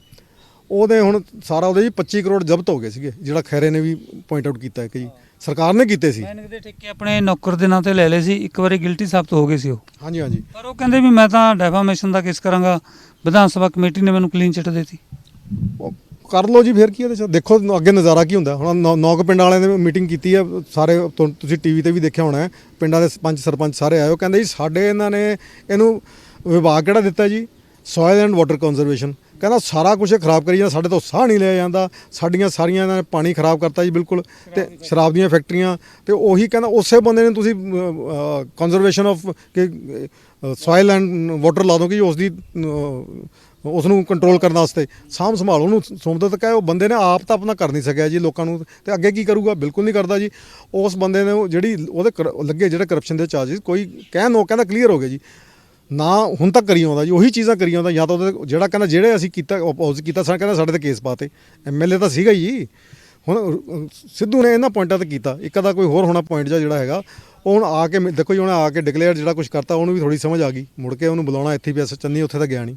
ਉਹਦੇ ਹੁਣ ਸਾਰਾ ਉਹਦੇ ਜੀ 25 ਕਰੋੜ ਜ਼ਬਤ ਹੋ ਗਏ ਸੀਗੇ, ਜਿਹੜਾ ਖੈਰੇ ਨੇ ਵੀ ਪੁਆਇੰਟ ਆਊਟ ਕੀਤਾ ਕਿ ਸਰਕਾਰ ਨੇ ਕੀਤੇ ਸੀ। ਮੈਨਿੰਗ ਦੇ ਠੇਕੇ ਆਪਣੇ ਨੌਕਰ ਦੇ ਨਾਂ ਤੇ ਲੈ ਲਏ ਸੀ, ਇੱਕ ਵਾਰੀ ਗਿਲਟੀ ਸਾਬਤ ਹੋ ਗਏ ਸੀ ਉਹ। ਹਾਂਜੀ ਹਾਂਜੀ। ਪਰ ਉਹ ਕਹਿੰਦੇ ਵੀ ਮੈਂ ਤਾਂ ਡੈਫਾਮੇਸ਼ਨ ਦਾ ਕੇਸ ਕਰਾਂਗਾ, ਵਿਧਾਨ ਸਭਾ ਕਮੇਟੀ ਨੇ ਮੈਨੂੰ ਕਲੀਨ ਚਿੱਟ ਦੇਤੀ। ਉਹ ਕਰ ਲਓ ਜੀ, ਫਿਰ ਕੀ ਇਹਦੇ 'ਚ ਦੇਖੋ ਅੱਗੇ ਨਜ਼ਾਰਾ ਕੀ ਹੁੰਦਾ। ਹੁਣ ਨੌ ਕੁ ਪਿੰਡਾਂ ਵਾਲਿਆਂ ਨੇ ਮੀਟਿੰਗ ਕੀਤੀ ਹੈ, ਸਾਰੇ ਤੁਸੀਂ TV ਤੇ ਵੀ ਦੇਖਿਆ ਹੋਣਾ ਹੈ, ਪਿੰਡਾਂ ਦੇ ਪੰਚ ਸਰਪੰਚ ਸਾਰੇ ਆਏ। ਉਹ ਕਹਿੰਦੇ ਜੀ ਸਾਡੇ ਇਹਨਾਂ ਨੇ ਇਹਨੂੰ ਵਿਭਾਗ ਕਿਹੜਾ ਦਿੱਤਾ ਜੀ, ਸੋਇਲ ਐਂਡ ਵਾਟਰ ਕੰਜ਼ਰਵੇਸ਼ਨ। ਕਹਿੰਦਾ ਸਾਰਾ ਕੁਝ ਖਰਾਬ ਕਰੀ ਜਾਂਦਾ, ਸਾਡੇ ਤੋਂ ਸਾਹ ਨਹੀਂ ਲਿਆ ਜਾਂਦਾ, ਸਾਡੀਆਂ ਸਾਰੀਆਂ ਇਹਨਾਂ ਨੇ ਪਾਣੀ ਖਰਾਬ ਕਰਤਾ ਜੀ ਬਿਲਕੁਲ, ਤੇ ਸ਼ਰਾਬ ਦੀਆਂ ਫੈਕਟਰੀਆਂ। ਤੇ ਉਹੀ ਕਹਿੰਦਾ ਉਸੇ ਬੰਦੇ ਨੇ ਤੁਸੀਂ ਕੰਜ਼ਰਵੇਸ਼ਨ ਆਫ ਕਿ ਸੋਇਲ ਐਂਡ ਵਾਟਰ ਲਾ ਦੋ ਕਿ ਉਸ ਨੂੰ ਕੰਟਰੋਲ ਕਰਨ ਵਾਸਤੇ ਸਾਂਭ ਸੰਭਾਲ ਉਹਨੂੰ ਸੌਂਪਦਾ। ਤਾਂ ਕਹੇ ਉਹ ਬੰਦੇ ਨੇ ਆਪ ਤਾਂ ਆਪਣਾ ਕਰ ਨਹੀਂ ਸਕਿਆ ਜੀ ਲੋਕਾਂ ਨੂੰ, ਤੇ ਅੱਗੇ ਕੀ ਕਰੂਗਾ? ਬਿਲਕੁਲ ਨਹੀਂ ਕਰਦਾ ਜੀ। ਉਸ ਬੰਦੇ ਨੇ ਜਿਹੜੀ ਉਹਦੇ ਲੱਗੇ ਜਿਹੜੇ ਕਰਪਸ਼ਨ ਦੇ ਚਾਰਜਿਸ, ਕੋਈ ਉਹ ਕਹਿੰਦਾ ਕਲੀਅਰ ਹੋ ਗਏ ਜੀ ਨਾ, ਹੁਣ ਤੱਕ ਕਰੀ ਆਉਂਦਾ ਜੀ, ਉਹੀ ਚੀਜ਼ਾਂ ਕਰੀ ਆਉਂਦਾ। ਜਾਂ ਤਾਂ ਉਹਦੇ ਜਿਹੜਾ ਕਹਿੰਦਾ ਜਿਹੜੇ ਅਸੀਂ ਕੀਤਾ ਅਪੋਜ਼ ਕੀਤਾ, ਕਹਿੰਦਾ ਸਾਡੇ ਤੇ ਕੇਸ ਪਾਤੇ। MLA ਤਾਂ ਸੀਗਾ ਹੀ। ਹੁਣ ਸਿੱਧੂ ਨੇ ਇਹਨਾਂ ਪੁਆਇੰਟਾਂ ਤੇ ਕੀਤਾ, ਇੱਕ ਦਾ ਕੋਈ ਹੋਰ ਹੋਣਾ ਪੁਆਇੰਟ ਜਿਹੜਾ ਹੈਗਾ ਉਹ ਹੁਣ ਆ ਕੇ ਦੇਖੋ ਜੀ, ਉਹਨੇ ਆ ਕੇ ਡਿਕਲੇਅਰ ਜਿਹੜਾ ਕੁਝ ਕਰਤਾ, ਉਹਨੂੰ ਵੀ ਥੋੜੀ ਸਮਝ ਆ ਗਈ। ਮੁੜ ਕੇ ਉਹਨੂੰ ਬੁਲਾਉਣਾ ਇੱਥੇ ਵੀ, ਚੰਨੀ ਉੱਥੇ ਤਾਂ ਗਿਆ ਨਹੀਂ,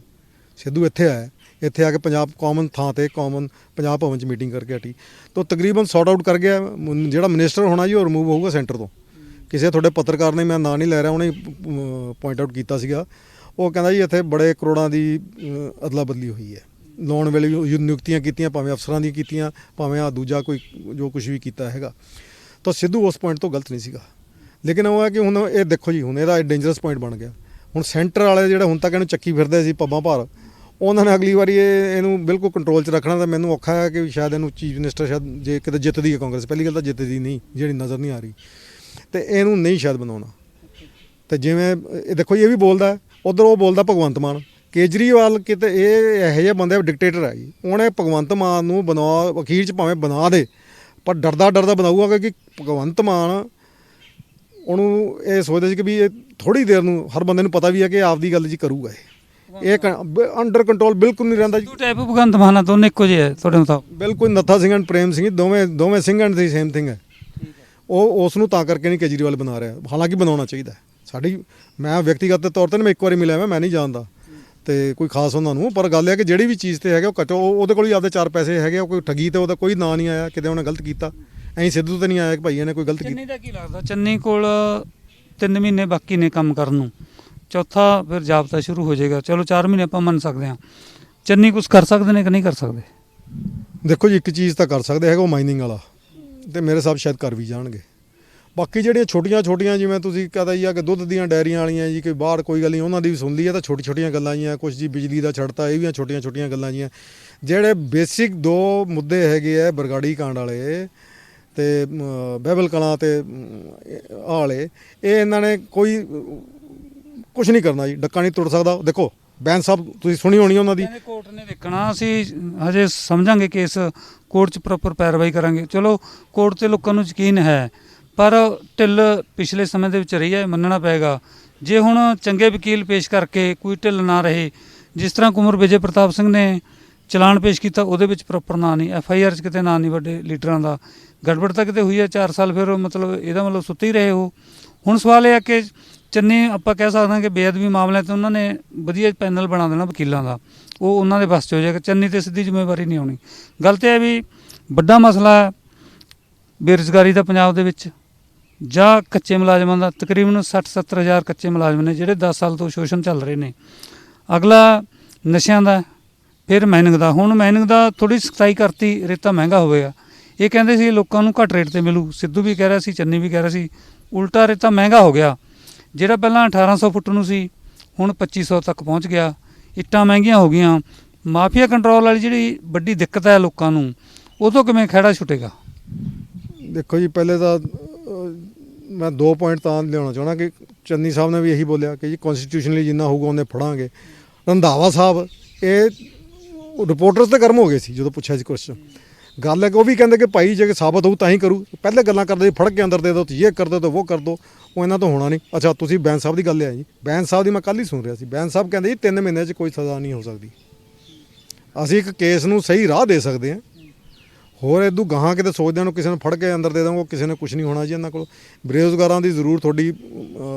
ਸਿੱਧੂ ਇੱਥੇ ਆਇਆ। ਇੱਥੇ ਆ ਕੇ ਪੰਜਾਬ ਕਾਮਨ ਥਾਂ ਤੇ ਪੰਜਾਬ ਭਵਨ 'ਚ ਮੀਟਿੰਗ ਕਰਕੇ ਹਟੀ। ਤਾਂ ਤਕਰੀਬਨ ਸੌਟ ਆਊਟ ਕਰ ਗਿਆ। ਜਿਹੜਾ ਮਿਨਿਸਟਰ ਹੋਣਾ ਜੀ ਉਹ ਰਿਮੂਵ ਹੋਊਗਾ ਸੈਂਟਰ ਤੋਂ। ਕਿਸੇ ਤੁਹਾਡੇ ਪੱਤਰਕਾਰ ਨੇ, ਮੈਂ ਨਾਂ ਨਹੀਂ ਲੈ ਰਿਹਾ, ਉਹਨੇ ਪੁਆਇੰਟ ਆਊਟ ਕੀਤਾ ਸੀਗਾ। ਉਹ ਕਹਿੰਦਾ ਜੀ ਇੱਥੇ ਬੜੇ ਕਰੋੜਾਂ ਦੀ ਅਦਲਾ ਬਦਲੀ ਹੋਈ ਹੈ, ਲਾਉਣ ਵੇਲੇ ਵੀ ਨਿਯੁਕਤੀਆਂ ਕੀਤੀਆਂ, ਭਾਵੇਂ ਅਫਸਰਾਂ ਦੀ ਕੀਤੀਆਂ, ਭਾਵੇਂ ਆ ਦੂਜਾ ਕੋਈ ਜੋ ਕੁਝ ਵੀ ਕੀਤਾ ਹੈਗਾ। ਤਾਂ ਸਿੱਧੂ ਉਸ ਪੁਆਇੰਟ ਤੋਂ ਗਲਤ ਨਹੀਂ ਸੀਗਾ। ਲੇਕਿਨ ਉਹ ਹੈ ਕਿ ਹੁਣ ਇਹ ਦੇਖੋ ਜੀ, ਹੁਣ ਇਹਦਾ ਡੇਂਜਰਸ ਪੁਆਇੰਟ ਬਣ ਗਿਆ। ਹੁਣ ਸੈਂਟਰ ਵਾਲੇ ਜਿਹੜੇ ਹੁਣ ਤੱਕ ਇਹਨੂੰ ਚੱਕੀ ਫਿਰਦੇ ਸੀ ਪੱਬਾਂ ਭਾਰ, ਉਹਨਾਂ ਨੇ ਅਗਲੀ ਵਾਰੀ ਇਹਨੂੰ ਬਿਲਕੁਲ ਕੰਟਰੋਲ 'ਚ ਰੱਖਣਾ। ਤਾਂ ਮੈਨੂੰ ਔਖਾ ਹੈ ਕਿ ਸ਼ਾਇਦ ਇਹਨੂੰ ਚੀਫ ਮਿਨਿਸਟਰ ਸ਼ਾਇਦ ਜੇ ਕਿਤੇ ਜਿੱਤਦੀ ਹੈ ਕਾਂਗਰਸ, ਪਹਿਲੀ ਗੱਲ ਤਾਂ ਜਿੱਤਦੀ ਨਹੀਂ, ਜਿਹੜੀ ਨਜ਼ਰ ਨਹੀਂ ਆ ਰਹੀ, ਤੇ ਇਹਨੂੰ ਨਹੀਂ ਸ਼ਾਇਦ ਬਣਾਉਣਾ। ਤੇ ਜਿਵੇਂ ਇਹ ਦੇਖੋ ਇਹ ਵੀ ਬੋਲਦਾ, ਉਧਰ ਉਹ ਬੋਲਦਾ ਭਗਵੰਤ ਮਾਨ। ਕੇਜਰੀਵਾਲ ਕਿਤੇ ਇਹ ਇਹੋ ਜਿਹੇ ਬੰਦੇ ਡਿਕਟੇਟਰ ਹੈ ਜੀ। ਉਹਨੇ ਭਗਵੰਤ ਮਾਨ ਨੂੰ ਅਖੀਰ 'ਚ ਭਾਵੇਂ ਬਣਾ ਦੇ, ਪਰ ਡਰਦਾ ਬਣਾਊਗਾ ਕਿ ਭਗਵੰਤ ਮਾਨ ਉਹਨੂੰ ਇਹ ਸੋਚਦਾ ਸੀ ਕਿ ਵੀ ਇਹ ਥੋੜ੍ਹੀ ਦੇਰ ਨੂੰ ਹਰ ਬੰਦੇ ਨੂੰ ਪਤਾ ਵੀ ਹੈ ਕਿ ਆਪਦੀ ਗੱਲ ਜੀ ਕਰੂਗਾ। ਇਹ ਅੰਡਰ ਕੰਟਰੋਲ ਬਿਲਕੁਲ ਨਹੀਂ ਰਹਿੰਦਾ ਜੀ। ਟਾਈਪ ਭਗਵੰਤ ਮਾਨ ਆ, ਦੋਨੇ ਇੱਕੋ ਜਿਹੇ ਹੈ ਤੁਹਾਡੇ ਮੁਤਾਬਕ? ਬਿਲਕੁਲ। ਨੱਥਾ ਸਿੰਘ ਐਂਡ ਪ੍ਰੇਮ ਸਿੰਘ ਦੋਵੇਂ Singh and the same thing ਹੈ। ਉਹ ਉਸ ਨੂੰ ਤਾਂ ਕਰਕੇ ਨਹੀਂ ਕੇਜਰੀਵਾਲ ਬਣਾ ਰਿਹਾ, ਹਾਲਾਂਕਿ ਬਣਾਉਣਾ ਚਾਹੀਦਾ। ਮੈਂ ਵਿਅਕਤੀਗਤ ਤੌਰ 'ਤੇ ਮੈਂ ਇੱਕ ਵਾਰੀ ਮਿਲਿਆ, ਮੈਂ ਨਹੀਂ ਜਾਣਦਾ ਤੇ ਕੋਈ ਖਾਸ ਉਹਨਾਂ ਨੂੰ, ਪਰ ਗੱਲ ਇਹ ਹੈ ਕਿ ਜਿਹੜੀ ਵੀ ਚੀਜ਼ ਤੇ ਹੈਗਾ ਉਹ ਘੱਟੋ ਉਹਦੇ ਕੋਲ ਹੀ ਆਪਦੇ 4 ਪੈਸੇ ਹੈਗੇ। ਉਹ ਕੋਈ ਠੱਗੀ ਤੇ ਉਹਦਾ ਕੋਈ ਨਾਂ ਨਹੀਂ ਆਇਆ ਕਿਤੇ ਉਹਨੇ ਗਲਤ ਕੀਤਾ। ਐਂ ਸਿੱਧੂ ਤੇ ਨਹੀਂ ਆਇਆ ਕਿ ਭਾਈ ਇਹਨੇ ਕੋਈ ਗਲਤ ਕੀਤਾ। ਚੰਨੀ ਦਾ ਕੀ ਲੱਗਦਾ? ਚੰਨੀ ਕੋਲ 3 ਮਹੀਨੇ ਬਾਕੀ ਨੇ ਕੰਮ ਕਰਨ ਨੂੰ, ਚੌਥਾ ਫਿਰ ਜਾਬਤਾ ਸ਼ੁਰੂ ਹੋ ਜਾਏਗਾ। ਚਲੋ 4 ਮਹੀਨੇ ਆਪਾਂ ਮੰਨ ਸਕਦੇ ਹਾਂ। ਚੰਨੀ ਕੁਛ ਕਰ ਸਕਦੇ ਨੇ ਕਿ ਨਹੀਂ ਕਰ ਸਕਦੇ? ਦੇਖੋ ਜੀ, ਇੱਕ ਚੀਜ਼ ਤਾਂ ਕਰ ਸਕਦੇ ਹੈਗਾ, ਉਹ ਮਾਈਨਿੰਗ ਵਾਲਾ, ਤੇ ਮੇਰੇ ਹਿਸਾਬ ਸ਼ਾਇਦ ਕਰ ਵੀ ਜਾਣਗੇ। ਬਾਕੀ ਜਿਹੜੀਆਂ ਛੋਟੀਆਂ ਜਿਵੇਂ ਤੁਸੀਂ ਕਹਦਾ ਜੀ ਆ ਕਿ ਦੁੱਧ ਦੀਆਂ ਡੈਰੀਆਂ ਵਾਲੀਆਂ ਜੀ, ਕਿ ਬਾਹਰ ਕੋਈ ਗੱਲ ਨਹੀਂ, ਉਹਨਾਂ ਦੀ ਵੀ ਸੁਣ ਲਈ ਹੈ। ਤਾਂ ਛੋਟੀਆਂ ਗੱਲਾਂ ਜੀਆਂ, ਕੁਛ ਜੀ ਬਿਜਲੀ ਦਾ ਛੱਡਤਾ, ਇਹ ਵੀ ਛੋਟੀਆਂ ਗੱਲਾਂ ਜੀਆਂ। ਜਿਹੜੇ ਬੇਸਿਕ 2 ਮੁੱਦੇ ਹੈਗੇ ਆ, ਬਰਗਾੜੀ ਕਾਂਡ ਵਾਲੇ ਤੇ ਬਹਿਬਲ ਕਲਾਂ ਤੇ ਵਾਲੇ, ਇਹ ਇਹਨਾਂ ਨੇ ਕੋਈ ਕੁਛ ਨਹੀਂ ਕਰਨਾ ਜੀ। ਡੱਕਾ ਨਹੀਂ ਤੁਰ ਸਕਦਾ। ਦੇਖੋ ਬੈਂਸ ਸਾਹਿਬ ਤੁਸੀਂ ਸੁਣੀ ਹੋਣੀ ਉਹਨਾਂ ਦੀ, ਕੋਰਟ ਨੇ ਦੇਖਣਾ, ਅਸੀਂ ਹਜੇ ਸਮਝਾਂਗੇ ਕੇਸ, ਕੋਰਟ 'ਚ ਪ੍ਰੋਪਰ ਪੈਰਵਾਈ ਕਰਾਂਗੇ। ਚਲੋ ਕੋਰਟ 'ਤੇ ਲੋਕਾਂ ਨੂੰ ਯਕੀਨ ਹੈ, ਪਰ ਢਿੱਲ ਪਿਛਲੇ ਸਮੇਂ ਦੇ ਵਿੱਚ ਰਹੀ ਹੈ, ਮੰਨਣਾ ਪਏਗਾ। ਜੇ ਹੁਣ ਚੰਗੇ ਵਕੀਲ ਪੇਸ਼ ਕਰਕੇ ਕੋਈ ਢਿੱਲ ਨਾ ਰਹੇ, ਜਿਸ ਤਰ੍ਹਾਂ ਕੁੰਵਰ ਵਿਜੇ ਪ੍ਰਤਾਪ ਸਿੰਘ ਨੇ ਚਲਾਨ ਪੇਸ਼ ਕੀਤਾ, ਉਹਦੇ ਵਿੱਚ ਪ੍ਰੋਪਰ ਨਾਂ ਨਹੀਂ, FIR 'ਚ ਕਿਤੇ ਨਾਂ ਨਹੀਂ, ਵੱਡੇ ਲੀਡਰਾਂ ਦਾ ਗੜਬੜ ਤਾਂ ਕਿਤੇ ਹੋਈ ਹੈ। 4 ਸਾਲ ਫਿਰ ਮਤਲਬ ਇਹਦਾ ਮਤਲਬ ਸੁੱਤੇ ਹੀ ਰਹੇ ਉਹ। ਹੁਣ ਸਵਾਲ ਇਹ ਹੈ ਕਿ ਚੰਨੀ ਆਪਾਂ ਕਹਿ ਸਕਦੇ ਹਾਂ ਕਿ ਬੇਅਦਬੀ ਮਾਮਲਿਆਂ 'ਤੇ ਉਹਨਾਂ ਨੇ ਵਧੀਆ ਪੈਨਲ ਬਣਾ ਦੇਣਾ ਵਕੀਲਾਂ ਦਾ, ਉਹ ਉਹਨਾਂ ਦੇ ਬਸ 'ਚ ਹੋ ਜਾਏਗਾ। ਚੰਨੀ 'ਤੇ ਸਿੱਧੀ ਜ਼ਿੰਮੇਵਾਰੀ ਨਹੀਂ ਆਉਣੀ। ਗੱਲ ਤਾਂ ਇਹ ਵੀ ਵੱਡਾ ਮਸਲਾ ਹੈ ਬੇਰੁਜ਼ਗਾਰੀ ਦਾ ਪੰਜਾਬ ਦੇ ਵਿੱਚ, ਜਾਂ ਕੱਚੇ ਮੁਲਾਜ਼ਮਾਂ ਦਾ। ਤਕਰੀਬਨ 60-70 ਹਜ਼ਾਰ ਕੱਚੇ ਮੁਲਾਜ਼ਮ ਨੇ ਜਿਹੜੇ 10 ਸਾਲ ਤੋਂ ਸ਼ੋਸ਼ਣ ਚੱਲ ਰਹੇ ਨੇ। ਅਗਲਾ ਨਸ਼ਿਆਂ ਦਾ, ਫਿਰ ਮਾਈਨਿੰਗ ਦਾ। ਹੁਣ ਮਾਈਨਿੰਗ ਦਾ ਥੋੜ੍ਹੀ ਸਖਤਾਈ ਕਰਤੀ, ਰੇਤਾ ਮਹਿੰਗਾ ਹੋਵੇਗਾ। ਇਹ ਕਹਿੰਦੇ ਸੀ ਲੋਕਾਂ ਨੂੰ ਘੱਟ ਰੇਟ 'ਤੇ ਮਿਲੂ, ਸਿੱਧੂ ਵੀ ਕਹਿ ਰਿਹਾ ਸੀ, ਚੰਨੀ ਵੀ ਕਹਿ ਰਿਹਾ ਸੀ। ਉਲਟਾ ਰੇਤਾ ਮਹਿੰਗਾ ਹੋ ਗਿਆ, ਜਿਹੜਾ ਪਹਿਲਾਂ 1800 ਫੁੱਟ ਨੂੰ ਸੀ ਹੁਣ 2500 ਤੱਕ ਪਹੁੰਚ ਗਿਆ। ਇੱਟਾਂ ਮਹਿੰਗੀਆਂ ਹੋ ਗਈਆਂ। ਮਾਫੀਆ ਕੰਟਰੋਲ ਵਾਲੀ ਜਿਹੜੀ ਵੱਡੀ ਦਿੱਕਤ ਹੈ ਲੋਕਾਂ ਨੂੰ, ਉਹ ਤੋਂ ਕਿਵੇਂ ਖਹਿੜਾ ਛੁੱਟੇਗਾ? ਦੇਖੋ ਜੀ, ਪਹਿਲੇ ਤਾਂ ਮੈਂ 2 ਪੁਆਇੰਟ ਤਾਂ ਲਿਆਉਣਾ ਚਾਹੁੰਦਾ ਕਿ ਚੰਨੀ ਸਾਹਿਬ ਨੇ ਵੀ ਇਹੀ ਬੋਲਿਆ ਕਿ ਜੀ ਕਨਸਟੀਟਿਊਸ਼ਨਲੀ ਜਿੰਨਾ ਹੋਊਗਾ ਉਹਨੇ ਫੜਾਂਗੇ। ਰੰਧਾਵਾ ਸਾਹਿਬ ਇਹ ਰਿਪੋਰਟਰਸ ਤੇ ਗਰਮ ਹੋ ਗਏ ਸੀ ਜਦੋਂ ਪੁੱਛਿਆ ਸੀ ਕੁਐਸਚਨ। ਗੱਲ ਹੈ ਕਿ ਉਹ ਵੀ ਕਹਿੰਦੇ ਕਿ ਭਾਈ ਜੇ ਸਾਬਤ ਹੋਊ ਤਾਂ ਹੀ ਕਰੂ। ਪਹਿਲੇ ਗੱਲਾਂ ਕਰਦੇ ਸੀ ਫੜ ਕੇ ਅੰਦਰ ਦੇ ਦਿਓ, ਇਹ ਕਰ ਦਿਓ, ਉਹ ਕਰ ਦਿਓ। ਉਹ ਇਹਨਾਂ ਤੋਂ ਹੋਣਾ ਨਹੀਂ। ਅੱਛਾ, ਤੁਸੀਂ ਬੈਂਸ ਸਾਹਿਬ ਦੀ ਗੱਲ ਲਿਆ ਜੀ। ਬੈਂਸ ਸਾਹਿਬ ਦੀ ਮੈਂ ਕੱਲ੍ਹ ਹੀ ਸੁਣ ਰਿਹਾ ਸੀ। ਬੈਂਸ ਸਾਹਿਬ ਕਹਿੰਦੇ ਜੀ 3 ਮਹੀਨਿਆਂ 'ਚ ਕੋਈ ਸਜ਼ਾ ਨਹੀਂ ਹੋ ਸਕਦੀ। ਅਸੀਂ ਇੱਕ ਕੇਸ ਨੂੰ ਸਹੀ ਰਾਹ ਦੇ ਸਕਦੇ ਹਾਂ। ਹੋਰ ਇਦੋਂ ਗਾਹਾਂ ਕਿਤੇ ਸੋਚਦਿਆਂ ਨੂੰ ਕਿਸੇ ਨੂੰ ਫੜ ਕੇ ਅੰਦਰ ਦੇ ਦਾਂਗੇ, ਕਿਸੇ ਨੇ ਕੁਝ ਨਹੀਂ ਹੋਣਾ ਜੀ ਇਹਨਾਂ ਕੋਲ। ਬੇਰੁਜ਼ਗਾਰਾਂ ਦੀ ਜ਼ਰੂਰ ਤੁਹਾਡੀ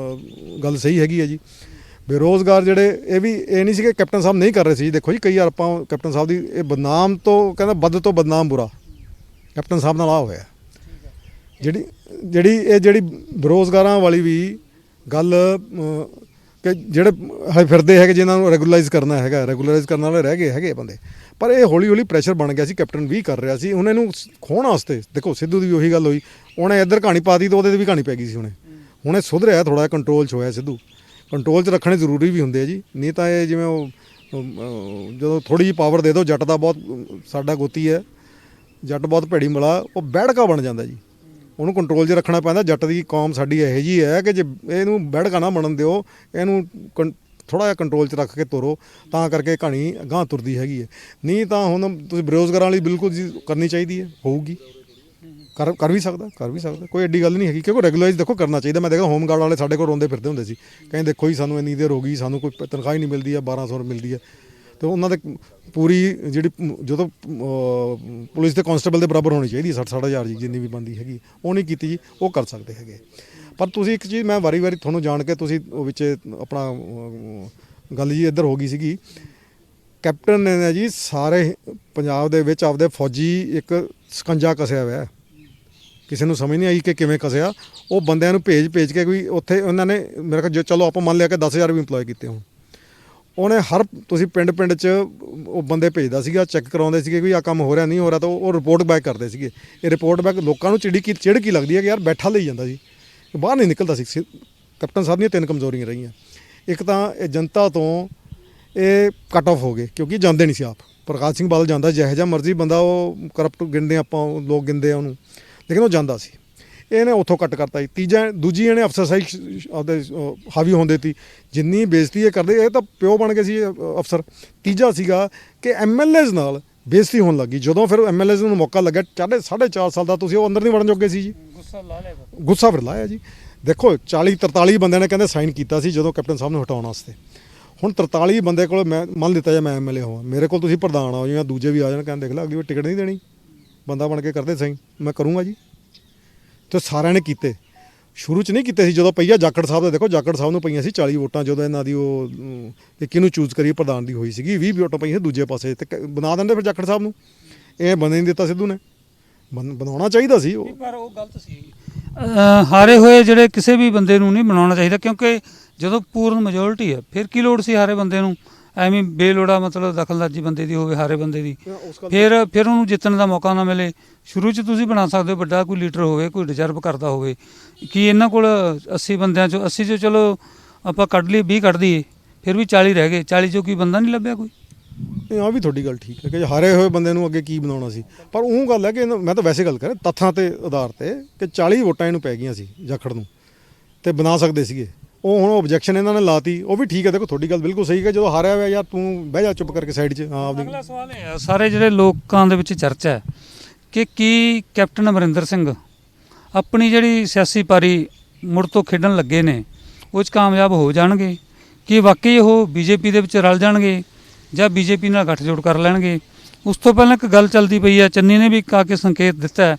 ਗੱਲ ਸਹੀ ਹੈਗੀ ਹੈ ਜੀ। ਬੇਰੁਜ਼ਗਾਰ ਜਿਹੜੇ ਇਹ ਨਹੀਂ ਸੀ ਕਿ ਕੈਪਟਨ ਸਾਹਿਬ ਨਹੀਂ ਕਰ ਰਹੇ ਸੀ। ਦੇਖੋ ਜੀ, ਕਈ ਵਾਰ ਆਪਾਂ ਕੈਪਟਨ ਸਾਹਿਬ ਦੀ ਇਹ ਬਦਨਾਮ ਤੋਂ ਕਹਿੰਦਾ ਵੱਧ ਤੋਂ ਬਦਨਾਮ ਬੁਰਾ ਕੈਪਟਨ ਸਾਹਿਬ ਨਾਲ ਆ ਹੋਇਆ। ਜਿਹੜੀ ਬੇਰੁਜ਼ਗਾਰਾਂ ਵਾਲੀ ਵੀ ਗੱਲ ਕਿ ਜਿਹੜੇ ਹਜੇ ਫਿਰਦੇ ਹੈਗੇ ਜਿਹਨਾਂ ਨੂੰ ਰੈਗੂਲਰਾਈਜ਼ ਕਰਨਾ ਹੈਗਾ, ਰੈਗੂਲਰਾਈਜ਼ ਕਰਨ ਵਾਲੇ ਰਹਿ ਗਏ ਹੈਗੇ ਬੰਦੇ। ਪਰ ਇਹ ਹੌਲੀ ਹੌਲੀ ਪ੍ਰੈਸ਼ਰ ਬਣ ਗਿਆ ਸੀ। ਕੈਪਟਨ ਵੀ ਕਰ ਰਿਹਾ ਸੀ ਹੁਣ ਇਹਨੂੰ ਖੋਹਣ ਵਾਸਤੇ। ਦੇਖੋ ਸਿੱਧੂ ਦੀ ਵੀ ਉਹੀ ਗੱਲ ਹੋਈ, ਉਹਨੇ ਇੱਧਰ ਕਹਾਣੀ ਪਾਤੀ ਤਾਂ ਉਹਦੇ 'ਤੇ ਵੀ ਕਹਾਣੀ ਪੈ ਗਈ ਸੀ। ਹੁਣੇ ਸੁਧਰਿਆ ਥੋੜ੍ਹਾ, ਕੰਟਰੋਲ 'ਚ ਹੋਇਆ ਸਿੱਧੂ। ਕੰਟਰੋਲ 'ਚ ਰੱਖਣੇ ਜ਼ਰੂਰੀ ਵੀ ਹੁੰਦੇ ਆ ਜੀ, ਨਹੀਂ ਤਾਂ ਇਹ ਜਿਵੇਂ ਉਹ ਜਦੋਂ ਥੋੜ੍ਹੀ ਜਿਹੀ ਪਾਵਰ ਦੇ ਦਿਓ, ਜੱਟ ਦਾ ਬਹੁਤ ਸਾਡਾ ਗੋਤੀ ਹੈ, ਜੱਟ ਬਹੁਤ ਭੈੜੀ ਮਲਾ, ਉਹ ਬੈੜਕਾ ਬਣ ਜਾਂਦਾ ਜੀ। ਉਹਨੂੰ ਕੰਟਰੋਲ 'ਚ ਰੱਖਣਾ ਪੈਂਦਾ। ਜੱਟ ਦੀ ਕੌਮ ਸਾਡੀ ਇਹੋ ਜਿਹੀ ਹੈ ਕਿ ਜੇ ਇਹਨੂੰ ਬੈੜਕਾ ਨਾ ਬਣਨ ਦਿਓ, ਇਹਨੂੰ ਥੋੜ੍ਹਾ ਜਿਹਾ ਕੰਟਰੋਲ 'ਚ ਰੱਖ ਕੇ ਤੋਰੋ, ਤਾਂ ਕਰਕੇ ਕਹਾਣੀ ਅਗਾਂਹ ਤੁਰਦੀ ਹੈਗੀ ਹੈ। ਨਹੀਂ ਤਾਂ ਹੁਣ ਤੁਸੀਂ ਬੇਰੁਜ਼ਗਾਰਾਂ ਲਈ ਬਿਲਕੁਲ ਜੀ ਕਰਨੀ ਚਾਹੀਦੀ ਹੈ, ਹੋਊਗੀ, ਕਰ ਵੀ ਸਕਦਾ ਕੋਈ ਐਡੀ ਗੱਲ ਨਹੀਂ ਹੈਗੀ। ਕਿਉਂਕਿ ਰੈਗੂਲਰਾਈਜ਼ ਦੇਖੋ ਕਰਨਾ ਚਾਹੀਦਾ। ਮੈਂ ਦੇਖਦਾ ਹੋਮ ਗਾਰਡ ਵਾਲੇ ਸਾਡੇ ਕੋਲ ਰੋਂਦੇ ਫਿਰਦੇ ਹੁੰਦੇ ਸੀ, ਕਹਿੰਦੇ ਦੇਖੋ ਜੀ ਸਾਨੂੰ ਇੰਨੀ ਦੇਰ ਹੋ ਗਈ, ਸਾਨੂੰ ਕੋਈ ਤਨਖਾਹ ਹੀ ਨਹੀਂ ਮਿਲਦੀ ਹੈ, 1200 ਮਿਲਦੀ ਹੈ। ਅਤੇ ਉਹਨਾਂ ਦੇ ਪੂਰੀ ਜਿਹੜੀ ਜਦੋਂ ਪੁਲਿਸ ਦੇ ਕਾਂਸਟੇਬਲ ਦੇ ਬਰਾਬਰ ਹੋਣੀ ਚਾਹੀਦੀ 60,000 ਜੀ, ਜਿੰਨੀ ਵੀ ਬਣਦੀ ਹੈਗੀ, ਉਹ ਨਹੀਂ ਕੀਤੀ ਜੀ। ਉਹ ਕਰ ਸਕਦੇ ਹੈਗੇ। ਪਰ ਤੁਸੀਂ ਇੱਕ ਚੀਜ਼ ਮੈਂ ਵਾਰੀ ਤੁਹਾਨੂੰ ਜਾਣ ਕੇ ਤੁਸੀਂ ਉਹ ਵਿੱਚ ਆਪਣਾ ਗੱਲ ਜੀ ਇੱਧਰ ਹੋ ਗਈ ਸੀਗੀ। ਕੈਪਟਨ ਨੇ ਜੀ ਸਾਰੇ ਪੰਜਾਬ ਦੇ ਵਿੱਚ ਆਪਦੇ ਫੌਜੀ ਇੱਕ ਸਕੰਜਾ ਕੱਸਿਆ ਹੋਇਆ। ਕਿਸੇ ਨੂੰ ਸਮਝ ਨਹੀਂ ਆਈ ਕਿ ਕਿਵੇਂ ਕੱਸਿਆ। ਉਹ ਬੰਦਿਆਂ ਨੂੰ ਭੇਜ ਕੇ ਕੋਈ ਉੱਥੇ ਉਹਨਾਂ ਨੇ ਮੇਰੇ ਕੋਲ ਚਲੋ ਆਪਾਂ ਮੰਨ ਲਿਆ ਕਿ 10,000 ਵੀ ਇੰਪਲੋਏ ਕੀਤੇ ਹੋਣ। ਉਹਨੇ ਤੁਸੀਂ ਪਿੰਡ 'ਚ ਉਹ ਬੰਦੇ ਭੇਜਦਾ ਸੀਗਾ, ਚੈੱਕ ਕਰਾਉਂਦੇ ਸੀਗੇ ਕਿ ਆਹ ਕੰਮ ਹੋ ਰਿਹਾ ਨਹੀਂ ਹੋ ਰਿਹਾ, ਤਾਂ ਉਹ ਰਿਪੋਰਟ ਬੈਕ ਕਰਦੇ ਸੀਗੇ। ਇਹ ਰਿਪੋਰਟ ਬੈਕ ਲੋਕਾਂ ਨੂੰ ਚਿੜ ਕੀ ਲੱਗਦੀ ਹੈ ਕਿ ਯਾਰ ਬੈਠਾ ਲਈ ਜਾਂਦਾ ਸੀ, ਬਾਹਰ ਨਹੀਂ ਨਿਕਲਦਾ ਸੀ। ਕੈਪਟਨ ਸਾਹਿਬ ਦੀਆਂ 3 ਕਮਜ਼ੋਰੀਆਂ ਰਹੀਆਂ। ਇੱਕ ਤਾਂ ਇਹ ਜਨਤਾ ਤੋਂ ਇਹ ਕੱਟ ਆਫ ਹੋ ਗਏ, ਕਿਉਂਕਿ ਜਾਂਦੇ ਨਹੀਂ ਸੀ ਆਪ। ਪ੍ਰਕਾਸ਼ ਸਿੰਘ ਬਾਦਲ ਜਾਂਦਾ, ਜਿਹੋ ਜਿਹਾ ਮਰਜ਼ੀ ਬੰਦਾ, ਉਹ ਕਰਪਟ ਗਿਣਦੇ ਆਪਾਂ, ਲੋਕ ਗਿਣਦੇ ਆ ਉਹਨੂੰ, ਲੇਕਿਨ ਉਹ ਜਾਂਦਾ ਸੀ। ਇਹਨੇ ਉੱਥੋਂ ਕੱਟ ਕਰਤਾ ਜੀ। ਦੂਜੀ ਇਹਨੇ ਅਫਸਰਸ਼ਾਹੀ ਆਪਦੇ ਹਾਵੀ ਹੁੰਦੇ ਤੀ, ਜਿੰਨੀ ਬੇਇੱਜ਼ਤੀ ਇਹ ਕਰਦੇ, ਇਹ ਤਾਂ ਪਿਓ ਬਣ ਗਏ ਸੀ ਅਫਸਰ। ਤੀਜਾ ਸੀਗਾ ਕਿ MLAs ਨਾਲ ਬੇਇੱਜ਼ਤੀ ਹੋਣ ਲੱਗੀ। ਜਦੋਂ ਫਿਰ MLAs ਨੂੰ ਮੌਕਾ ਲੱਗਿਆ 4.5 ਸਾਲ ਦਾ, ਤੁਸੀਂ ਉਹ ਅੰਦਰ ਨਹੀਂ ਵੜਨ ਜੋਗੇ ਸੀ ਜੀ। ਗੁੱਸਾ ਫਿਰ ਲਾਇਆ ਜੀ। ਦੇਖੋ 43 ਬੰਦਿਆਂ ਨੇ ਕਹਿੰਦੇ ਸਾਈਨ ਕੀਤਾ ਸੀ ਜਦੋਂ ਕੈਪਟਨ ਸਾਹਿਬ ਨੂੰ ਹਟਾਉਣ ਵਾਸਤੇ। ਹੁਣ 43 ਬੰਦੇ ਕੋਲ ਮੈਂ ਮੰਨ ਲਿੱਤਾ ਜਾਂ ਮੈਂ MLA ਹੋਵਾਂ, ਮੇਰੇ ਕੋਲ ਤੁਸੀਂ ਪ੍ਰਧਾਨ ਆਓ ਜਾਂ ਦੂਜੇ ਵੀ ਆ ਜਾਣ, ਕਹਿੰਦੇ ਦੇਖ ਲੈ ਅਗਲੀ ਵਾਰ ਟਿਕਟ ਨਹੀਂ ਦੇਣੀ, ਬੰਦਾ ਬਣ ਕੇ ਕਰਦੇ ਸਾਈਨ, ਮੈਂ ਕਰੂੰਗਾ ਜੀ। ਅਤੇ ਸਾਰਿਆਂ ਨੇ ਕੀਤੇ। ਸ਼ੁਰੂ 'ਚ ਨਹੀਂ ਕੀਤੇ ਸੀ। ਜਦੋਂ ਪਈਆ ਜਾਖੜ ਸਾਹਿਬ ਦਾ, ਦੇਖੋ ਜਾਖੜ ਸਾਹਿਬ ਨੂੰ ਪਈਆਂ ਸੀ 40 ਵੋਟਾਂ, ਜਦੋਂ ਇਹਨਾਂ ਦੀ ਉਹ ਕਿਹਨੂੰ ਚੂਜ਼ ਕਰੀਏ ਪ੍ਰਧਾਨ ਦੀ ਹੋਈ ਸੀਗੀ, 20 ਵੋਟਾਂ ਪਈਆਂ ਸੀ ਦੂਜੇ ਪਾਸੇ, ਅਤੇ ਬਣਾ ਦਿੰਦੇ ਫਿਰ ਜਾਖੜ ਸਾਹਿਬ ਨੂੰ। ਇਹ ਬਣ ਨਹੀਂ ਦਿੱਤਾ ਸਿੱਧੂ ਨੇ, ਬਣਾਉਣਾ ਚਾਹੀਦਾ ਸੀ। ਪਰ ਉਹ ਗਲਤ ਸੀ। ਹਾਰੇ ਹੋਏ ਜਿਹੜੇ ਕਿਸੇ ਵੀ ਬੰਦੇ ਨੂੰ ਨਹੀਂ ਬਣਾਉਣਾ ਚਾਹੀਦਾ, ਕਿਉਂਕਿ ਜਦੋਂ ਪੂਰਨ ਮੈਜੋਰਿਟੀ ਹੈ ਫਿਰ ਕੀ ਲੋੜ ਸੀ ਹਾਰੇ ਬੰਦੇ ਨੂੰ ਐਵੇਂ ਬੇਲੋੜਾ ਮਤਲਬ ਦਖਲਅੰਦਾਜ਼ੀ ਬੰਦੇ ਦੀ ਹੋਵੇ, ਹਾਰੇ ਬੰਦੇ ਦੀ, ਫਿਰ ਉਹਨੂੰ ਜਿੱਤਣ ਦਾ ਮੌਕਾ ਨਾ ਮਿਲੇ। ਸ਼ੁਰੂ 'ਚ ਤੁਸੀਂ ਬਣਾ ਸਕਦੇ ਹੋ, ਵੱਡਾ ਕੋਈ ਲੀਡਰ ਹੋਵੇ, ਕੋਈ ਰਿਜ਼ਰਵ ਕਰਦਾ ਹੋਵੇ। ਕਿ ਇਹਨਾਂ ਕੋਲ 80 ਬੰਦਿਆਂ 'ਚੋਂ 80 'ਚੋਂ ਚਲੋ ਆਪਾਂ ਕੱਢ ਲਈ, 20 ਕੱਢ ਦਈਏ, ਫਿਰ ਵੀ 40 ਰਹਿ ਗਏ। 40 'ਚੋਂ ਕੋਈ ਬੰਦਾ ਨਹੀਂ ਲੱਭਿਆ ਕੋਈ। ਆਹ ਵੀ ਤੁਹਾਡੀ ਗੱਲ ਠੀਕ ਹੈ ਕਿ ਹਾਰੇ ਹੋਏ ਬੰਦੇ ਨੂੰ ਅੱਗੇ ਕੀ ਬਣਾਉਣਾ ਸੀ। ਪਰ ਉਹ ਗੱਲ ਹੈ ਕਿ ਮੈਂ ਤਾਂ ਵੈਸੇ ਗੱਲ ਕਰਾਂ ਤੱਥਾਂ ਦੇ ਆਧਾਰ 'ਤੇ ਕਿ 40 ਵੋਟਾਂ ਇਹਨੂੰ ਪੈ ਗਈਆਂ ਸੀ ਜਾਖੜ ਨੂੰ, ਅਤੇ ਬਣਾ ਸਕਦੇ ਸੀਗੇ। ਉਹ ਹੁਣ ਓਬਜੈਕਸ਼ਨ ਇਹਨਾਂ ਨੇ ਲਾਤੀ, ਉਹ ਵੀ ਠੀਕ ਹੈ। ਦੇਖੋ ਤੁਹਾਡੀ ਗੱਲ ਬਿਲਕੁਲ ਸਹੀ ਹੈ, ਜਦੋਂ ਹਾਰਿਆ ਹੋਇਆ ਯਾਰ ਤੂੰ ਬਹਿ ਜਾ ਚੁੱਪ ਕਰਕੇ ਸਾਈਡ 'ਚ। ਹਾਂ, ਅਗਲਾ ਸਵਾਲ ਇਹ ਹੈ, ਸਾਰੇ ਜਿਹੜੇ ਲੋਕਾਂ ਦੇ ਵਿੱਚ ਚਰਚਾ ਹੈ ਕਿ ਕੀ ਕੈਪਟਨ ਅਮਰਿੰਦਰ ਸਿੰਘ ਆਪਣੀ ਜਿਹੜੀ ਸਿਆਸੀ ਪਾਰੀ ਮੁੜ ਤੋਂ ਖੇਡਣ ਲੱਗੇ ਨੇ ਉਹ 'ਚ ਕਾਮਯਾਬ ਹੋ ਜਾਣਗੇ? ਕਿ ਵਾਕਈ ਉਹ BJP ਦੇ ਵਿੱਚ ਰਲ ਜਾਣਗੇ ਜਾਂ BJP ਨਾਲ ਗੱਠਜੋੜ ਕਰ ਲੈਣਗੇ? ਉਸ ਤੋਂ ਪਹਿਲਾਂ ਇੱਕ ਗੱਲ ਚੱਲਦੀ ਪਈ ਹੈ, ਚੰਨੀ ਨੇ ਵੀ ਆ ਕੇ ਸੰਕੇਤ ਦਿੱਤਾ ਹੈ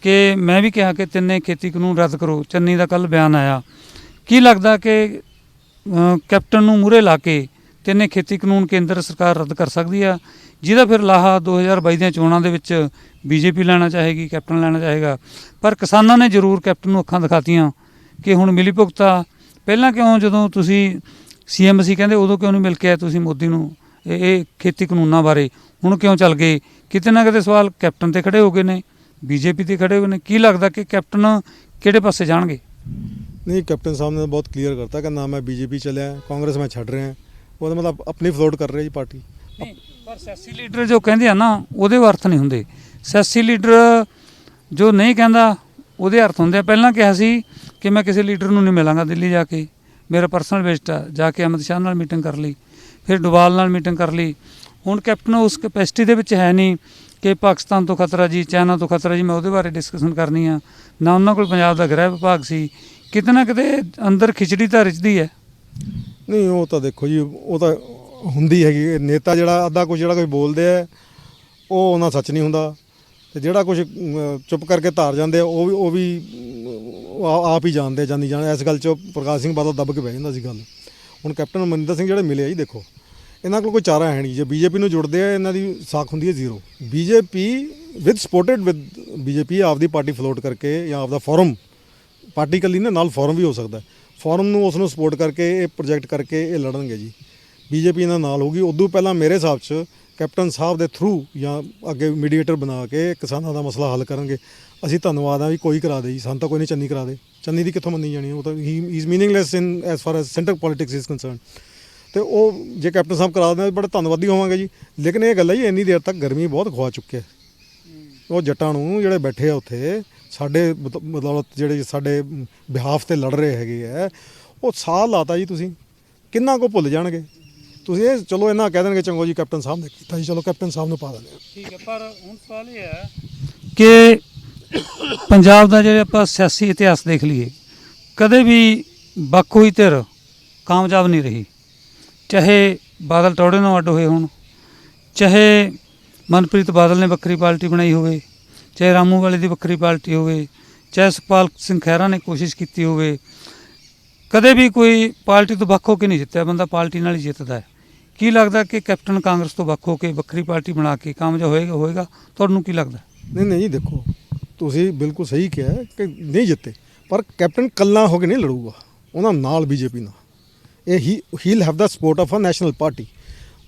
ਕਿ ਮੈਂ ਵੀ ਕਿਹਾ ਕਿ 3 ਖੇਤੀ ਕਾਨੂੰਨ ਰੱਦ ਕਰੋ। ਚੰਨੀ ਦਾ ਕੱਲ੍ਹ ਬਿਆਨ ਆਇਆ। ਕੀ ਲੱਗਦਾ ਕਿ ਕੈਪਟਨ ਨੂੰ ਮੂਹਰੇ ਲਾ ਕੇ 3 ਖੇਤੀ ਕਾਨੂੰਨ ਕੇਂਦਰ ਸਰਕਾਰ ਰੱਦ ਕਰ ਸਕਦੀ ਆ, ਜਿਹਦਾ ਫਿਰ ਲਾਹਾ 2022 ਦੀਆਂ ਚੋਣਾਂ ਦੇ ਵਿੱਚ BJP ਲੈਣਾ ਚਾਹੇਗੀ, ਕੈਪਟਨ ਲੈਣਾ ਚਾਹੇਗਾ? ਪਰ ਕਿਸਾਨਾਂ ਨੇ ਜ਼ਰੂਰ ਕੈਪਟਨ ਨੂੰ ਅੱਖਾਂ ਦਿਖਾਤੀਆਂ ਕਿ ਹੁਣ ਮਿਲੀ ਭੁਗਤਾ। ਪਹਿਲਾਂ ਕਿਉਂ ਜਦੋਂ ਤੁਸੀਂ CM ਸੀ ਕਹਿੰਦੇ ਉਦੋਂ ਕਿਉਂ ਨਹੀਂ ਮਿਲ ਕੇ ਆਏ ਤੁਸੀਂ ਮੋਦੀ ਨੂੰ ਇਹ ਖੇਤੀ ਕਾਨੂੰਨਾਂ ਬਾਰੇ? ਹੁਣ ਕਿਉਂ ਚੱਲ ਗਏ? ਕਿਤੇ ਨਾ ਕਿਤੇ ਸਵਾਲ ਕੈਪਟਨ 'ਤੇ ਖੜੇ ਹੋ ਗਏ ਨੇ, BJP 'ਤੇ ਖੜੇ ਹੋਏ ਨੇ। ਕੀ ਲੱਗਦਾ ਕਿ ਕੈਪਟਨ ਕਿਹੜੇ ਪਾਸੇ ਜਾਣਗੇ? ਨਹੀਂ, ਕੈਪਟਨ ਸਾਹਿਬ ਨੇ ਬਹੁਤ ਕਲੀਅਰ ਕਰਤਾ ਕਿ ਨਾ ਮੈਂ BJP ਚੱਲਿਆ, ਕਾਂਗਰਸ ਮੈਂ ਛੱਡ ਰਿਹਾ। ਉਹਦਾ ਮਤਲਬ ਆਪਣੀ ਫਲੋਟ ਕਰ ਰਿਹਾ ਜੀ ਪਾਰਟੀ। ਨਹੀਂ, ਪਰ ਸਿਆਸੀ ਲੀਡਰ ਜੋ ਕਹਿੰਦੇ ਆ ਨਾ ਉਹਦੇ ਅਰਥ ਨਹੀਂ ਹੁੰਦੇ। ਸਿਆਸੀ ਲੀਡਰ ਜੋ ਨਹੀਂ ਕਹਿੰਦਾ ਉਹਦੇ ਅਰਥ ਹੁੰਦੇ ਆ। ਪਹਿਲਾਂ ਕਿਹਾ ਸੀ ਕਿ ਮੈਂ ਕਿਸੇ ਲੀਡਰ ਨੂੰ ਨਹੀਂ ਮਿਲਾਂਗਾ ਦਿੱਲੀ ਜਾ ਕੇ, ਮੇਰਾ ਪਰਸਨਲ ਵਿਜ਼ਿਟ ਆ, ਜਾ ਕੇ ਅਮਿਤ ਸ਼ਾਹ ਨਾਲ ਮੀਟਿੰਗ ਕਰ ਲਈ, ਫਿਰ ਡੋਵਾਲ ਨਾਲ ਮੀਟਿੰਗ ਕਰ ਲਈ। ਹੁਣ ਕੈਪਟਨ ਉਸ ਕੈਪੈਸਿਟੀ ਦੇ ਵਿੱਚ ਹੈ ਨਹੀਂ ਕਿ ਪਾਕਿਸਤਾਨ ਤੋਂ ਖਤਰਾ ਜੀ, ਚਾਈਨਾ ਤੋਂ ਖਤਰਾ ਜੀ, ਮੈਂ ਉਹਦੇ ਬਾਰੇ ਡਿਸਕਸ਼ਨ ਕਰਨੀ ਆ। ਨਾ ਉਹਨਾਂ ਕੋਲ ਪੰਜਾਬ ਦਾ ਗ੍ਰਹਿ ਵਿਭਾਗ ਸੀ। ਕਿਤੇ ਨਾ ਕਿਤੇ ਅੰਦਰ ਖਿਚੜੀ ਤਾਂ ਰਿਚਦੀ ਹੈ। ਨਹੀਂ ਉਹ ਤਾਂ ਦੇਖੋ ਜੀ, ਉਹ ਤਾਂ ਹੁੰਦੀ ਹੈਗੀ। ਨੇਤਾ ਜਿਹੜਾ ਅੱਧਾ ਕੁਝ ਜਿਹੜਾ ਕੋਈ ਬੋਲਦੇ ਆ ਉਹ ਉਹਨਾਂ ਸੱਚ ਨਹੀਂ ਹੁੰਦਾ, ਤੇ ਜਿਹੜਾ ਕੁਝ ਚੁੱਪ ਕਰਕੇ ਧਾਰ ਜਾਂਦੇ ਆ ਉਹ ਵੀ ਆਪ ਹੀ ਜਾਣਦੇ ਜਾਂਦੀ ਜਾਣ। ਇਸ ਗੱਲ 'ਚ ਪ੍ਰਕਾਸ਼ ਸਿੰਘ ਬਾਦਲ ਦੱਬ ਕੇ ਬਹਿ ਜਾਂਦਾ ਸੀ ਗੱਲ। ਹੁਣ ਕੈਪਟਨ ਅਮਰਿੰਦਰ ਸਿੰਘ ਜਿਹੜੇ ਮਿਲੇ ਆ ਜੀ, ਦੇਖੋ ਇਹਨਾਂ ਕੋਲ ਕੋਈ ਚਾਰਾ ਹੈ ਨਹੀਂ। ਜੇ ਬੀਜੇਪੀ ਨੂੰ ਜੁੜਦੇ ਆ ਇਹਨਾਂ ਦੀ ਸਾਖ ਹੁੰਦੀ ਹੈ zero. BJP with supported with BJP ਆਪਦੀ ਪਾਰਟੀ ਫਲੋਟ ਕਰਕੇ ਜਾਂ ਆਪਦਾ ਫੋਰਮ, ਪਾਰਟੀ ਇਕੱਲੀ ਨਾਲ ਫੋਰਮ ਵੀ ਹੋ ਸਕਦਾ, ਫੋਰਮ ਨੂੰ ਉਸ ਨੂੰ ਸਪੋਰਟ ਕਰਕੇ ਇਹ ਪ੍ਰੋਜੈਕਟ ਕਰਕੇ ਇਹ ਲੜਨਗੇ ਜੀ। ਬੀਜੇਪੀ ਇਹਨਾਂ ਨਾਲ ਹੋਊਗੀ। ਉਦੋਂ ਪਹਿਲਾਂ ਮੇਰੇ ਹਿਸਾਬ 'ਚ ਕੈਪਟਨ ਸਾਹਿਬ ਦੇ ਥਰੂ ਜਾਂ ਅੱਗੇ ਮੀਡੀਏਟਰ ਬਣਾ ਕੇ ਕਿਸਾਨਾਂ ਦਾ ਮਸਲਾ ਹੱਲ ਕਰਨਗੇ। ਅਸੀਂ ਧੰਨਵਾਦ ਆ ਵੀ ਕੋਈ ਕਰਾ ਦੇ ਜੀ, ਸਾਨੂੰ ਤਾਂ ਕੋਈ ਨਹੀਂ ਚੰਨੀ ਕਰਾ ਦੇ। ਚੰਨੀ ਦੀ ਕਿੱਥੋਂ ਮੰਨੀ ਜਾਣੀ, ਉਹ ਤਾਂ ਹੀ is meaningless in as for as centre politics is concern. ਤੇ ਉਹ ਜੇ ਕੈਪਟਨ ਸਾਹਿਬ ਕਰਾ ਦਿੰਦੇ ਬੜੇ ਧੰਨਵਾਦੀ ਹੋਵਾਂਗੇ ਜੀ। ਲੇਕਿਨ ਇਹ ਗੱਲ ਹੈ ਜੀ, ਇੰਨੀ ਦੇਰ ਤੱਕ ਗਰਮੀ ਬਹੁਤ ਖਵਾ ਚੁੱਕਿਆ। ਉਹ ਜੱਟਾਂ ਨੂੰ ਜਿਹੜੇ ਬੈਠੇ ਆ ਉੱਥੇ ਸਾਡੇ ਮਤਲਬ ਜਿਹੜੇ ਸਾਡੇ ਬਿਹਾਫ ਤੇ ਲੜ ਰਹੇ ਹੈਗੇ ਆ, ਉਹ ਸਾਹ ਲਾਤਾ ਜੀ। ਤੁਸੀਂ ਕਿੰਨਾ ਕੁ ਭੁੱਲ ਜਾਣਗੇ। ਤੁਸੀਂ ਇਹ ਚਲੋ ਇਹਨਾਂ ਕਹਿ ਦੇਣਗੇ ਚੰਗੋ ਜੀ ਕੈਪਟਨ ਸਾਹਿਬ ਨੇ ਕੀਤਾ ਜੀ, ਚਲੋ ਕੈਪਟਨ ਸਾਹਿਬ ਨੂੰ ਪਾ ਦਿੰਦੇ ਹਾਂ। ਠੀਕ ਹੈ, ਪਰ ਹੁਣ ਸਵਾਲ ਇਹ ਹੈ ਕਿ ਪੰਜਾਬ ਦਾ ਜਿਹੜੇ ਆਪਾਂ ਸਿਆਸੀ ਇਤਿਹਾਸ ਦੇਖ ਲਈਏ, ਕਦੇ ਵੀ ਵੱਖ ਹੋਈ ਧਿਰ ਕਾਮਯਾਬ ਨਹੀਂ ਰਹੀ। ਚਾਹੇ ਬਾਦਲ ਟੌੜੇ ਨੂੰ ਅੱਡ ਹੋਏ ਹੋਣ, ਚਾਹੇ ਮਨਪ੍ਰੀਤ ਬਾਦਲ ਨੇ ਵੱਖਰੀ ਪਾਰਟੀ ਬਣਾਈ ਹੋਵੇ, ਚਾਹੇ ਰਾਮੂ ਵਾਲੇ ਦੀ ਵੱਖਰੀ ਪਾਰਟੀ ਹੋਵੇ, ਚਾਹੇ ਸੁਖਪਾਲ ਸਿੰਘ ਖਹਿਰਾ ਨੇ ਕੋਸ਼ਿਸ਼ ਕੀਤੀ ਹੋਵੇ, ਕਦੇ ਵੀ ਕੋਈ ਪਾਰਟੀ ਤੋਂ ਵੱਖ ਹੋ ਕੇ ਨਹੀਂ ਜਿੱਤਿਆ। ਬੰਦਾ ਪਾਰਟੀ ਨਾਲ ਹੀ ਜਿੱਤਦਾ ਹੈ। ਕੀ ਲੱਗਦਾ ਕਿ ਕੈਪਟਨ ਕਾਂਗਰਸ ਤੋਂ ਵੱਖ ਹੋ ਕੇ ਵੱਖਰੀ ਪਾਰਟੀ ਬਣਾ ਕੇ ਕਾਮਯਾਬ ਹੋਏਗਾ? ਤੁਹਾਨੂੰ ਕੀ ਲੱਗਦਾ? ਨਹੀਂ ਜੀ, ਦੇਖੋ ਤੁਸੀਂ ਬਿਲਕੁਲ ਸਹੀ ਕਿਹਾ ਕਿ ਨਹੀਂ ਜਿੱਤੇ, ਪਰ ਕੈਪਟਨ ਕੱਲਾ ਹੋ ਕੇ ਨਹੀਂ ਲੜੂਗਾ ਉਹਨਾਂ ਨਾਲ ਬੀਜੇਪੀ ਨਾਲ। ਇਹ he'll have the support of a national party.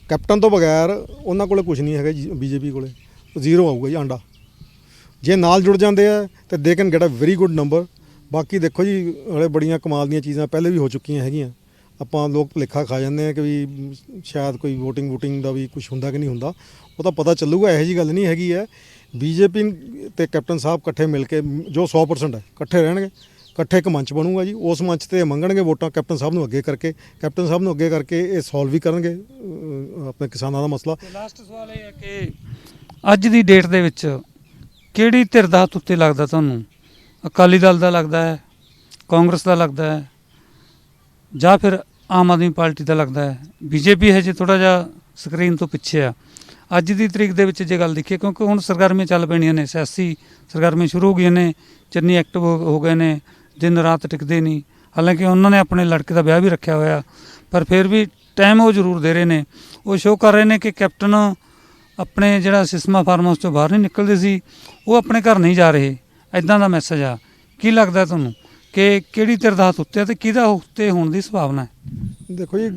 Captain ਤੋਂ ਬਗੈਰ ਉਹਨਾਂ ਕੋਲੇ ਕੁਝ ਨਹੀਂ ਹੈਗਾ ਬੀਜੇਪੀ ਕੋਲੇ, ਜ਼ੀਰੋ ਆਊਗਾ ਜੀ ਆਂਡਾ। ਜੇ ਨਾਲ ਜੁੜ ਜਾਂਦੇ ਆ ਤਾਂ they can get a very good number. ਬਾਕੀ ਦੇਖੋ ਜੀ, ਹਲੇ ਬੜੀਆਂ ਕਮਾਲ ਦੀਆਂ ਚੀਜ਼ਾਂ ਪਹਿਲੇ ਵੀ ਹੋ ਚੁੱਕੀਆਂ ਹੈਗੀਆਂ। ਆਪਾਂ ਲੋਕ ਭੁਲੇਖਾ ਖਾ ਜਾਂਦੇ ਆ ਕਿ ਵੀ ਸ਼ਾਇਦ ਕੋਈ ਵੋਟਿੰਗ ਦਾ ਵੀ ਕੁਝ ਹੁੰਦਾ ਕਿ ਨਹੀਂ ਹੁੰਦਾ, ਉਹ ਤਾਂ ਪਤਾ ਚੱਲੂਗਾ। ਇਹੋ ਜਿਹੀ ਗੱਲ ਨਹੀਂ ਹੈਗੀ ਹੈ। ਬੀਜੇਪੀ ਤੇ ਕੈਪਟਨ ਸਾਹਿਬ ਇਕੱਠੇ ਮਿਲ ਕੇ ਜੋ 100% ਹੈ ਇਕੱਠੇ ਰਹਿਣਗੇ, ਇਕੱਠੇ ਇੱਕ ਮੰਚ ਬਣੂਗਾ ਜੀ। ਉਸ ਮੰਚ ਤੇ ਮੰਗਣਗੇ ਵੋਟਾਂ ਕੈਪਟਨ ਸਾਹਿਬ ਨੂੰ ਅੱਗੇ ਕਰਕੇ ਇਹ ਸੋਲਵ ਵੀ ਕਰਨਗੇ ਆਪਣੇ ਕਿਸਾਨਾਂ ਦਾ ਮਸਲਾ। ਲਾਸਟ ਸਵਾਲ ਇਹ ਹੈ ਕਿ ਅੱਜ ਦੀ ਡੇਟ ਦੇ ਵਿੱਚ ਕਿਹੜੀ ਧਿਰ ਦਾ ਹੱਥ ਉੱਤੇ ਲੱਗਦਾ ਤੁਹਾਨੂੰ? ਅਕਾਲੀ ਦਲ ਦਾ ਲੱਗਦਾ ਹੈ, ਕਾਂਗਰਸ ਦਾ ਲੱਗਦਾ ਹੈ, ਜਾਂ ਫਿਰ ਆਮ ਆਦਮੀ ਪਾਰਟੀ ਦਾ ਲੱਗਦਾ ਹੈ? ਬੀਜੇਪੀ ਹਜੇ ਥੋੜ੍ਹਾ ਜਿਹਾ ਸਕਰੀਨ ਤੋਂ ਪਿੱਛੇ ਆ ਅੱਜ ਦੀ ਤਰੀਕ ਦੇ ਵਿੱਚ ਜੇ ਗੱਲ ਦੇਖੀਏ, ਕਿਉਂਕਿ ਹੁਣ ਸਰਗਰਮੀਆਂ ਚੱਲ ਪੈਣੀਆਂ ਨੇ, ਸਿਆਸੀ ਸਰਗਰਮੀਆਂ ਸ਼ੁਰੂ ਹੋ ਗਈਆਂ ਨੇ। ਚੰਨੀ ਐਕਟਿਵ ਹੋ ਗਏ ਨੇ, ਦਿਨ ਰਾਤ ਟਿਕਦੇ ਨਹੀਂ। ਹਾਲਾਂਕਿ ਉਹਨਾਂ ਨੇ ਆਪਣੇ ਲੜਕੇ ਦਾ ਵਿਆਹ ਵੀ ਰੱਖਿਆ ਹੋਇਆ, ਪਰ ਫਿਰ ਵੀ ਟਾਈਮ ਉਹ ਜ਼ਰੂਰ ਦੇ ਰਹੇ ਨੇ। ਉਹ ਸ਼ੋਅ ਕਰ ਰਹੇ ਨੇ ਕਿ ਕੈਪਟਨ ਆਪਣੇ ਜਿਹੜਾ ਸਿਸਮਾ ਫਾਰਮ ਹਾਊਸ ਤੋਂ ਬਾਹਰ ਨਹੀਂ ਨਿਕਲਦੇ ਸੀ, ਉਹ ਆਪਣੇ ਘਰ ਨਹੀਂ ਜਾ ਰਹੇ। ਇੱਦਾਂ ਦਾ ਮੈਸੇਜ ਆ। ਕੀ ਲੱਗਦਾ ਤੁਹਾਨੂੰ ਕਿ ਕਿਹੜੀ ਧਿਰ ਦਾ ਹੱਥ ਉੱਤੇ ਹੈ ਤੇ ਕਿਹਦਾ ਉੱਤੇ ਹੋਣ ਦੀ ਸੰਭਾਵਨਾ ਹੈ? ਦੇਖੋ ਜੀ,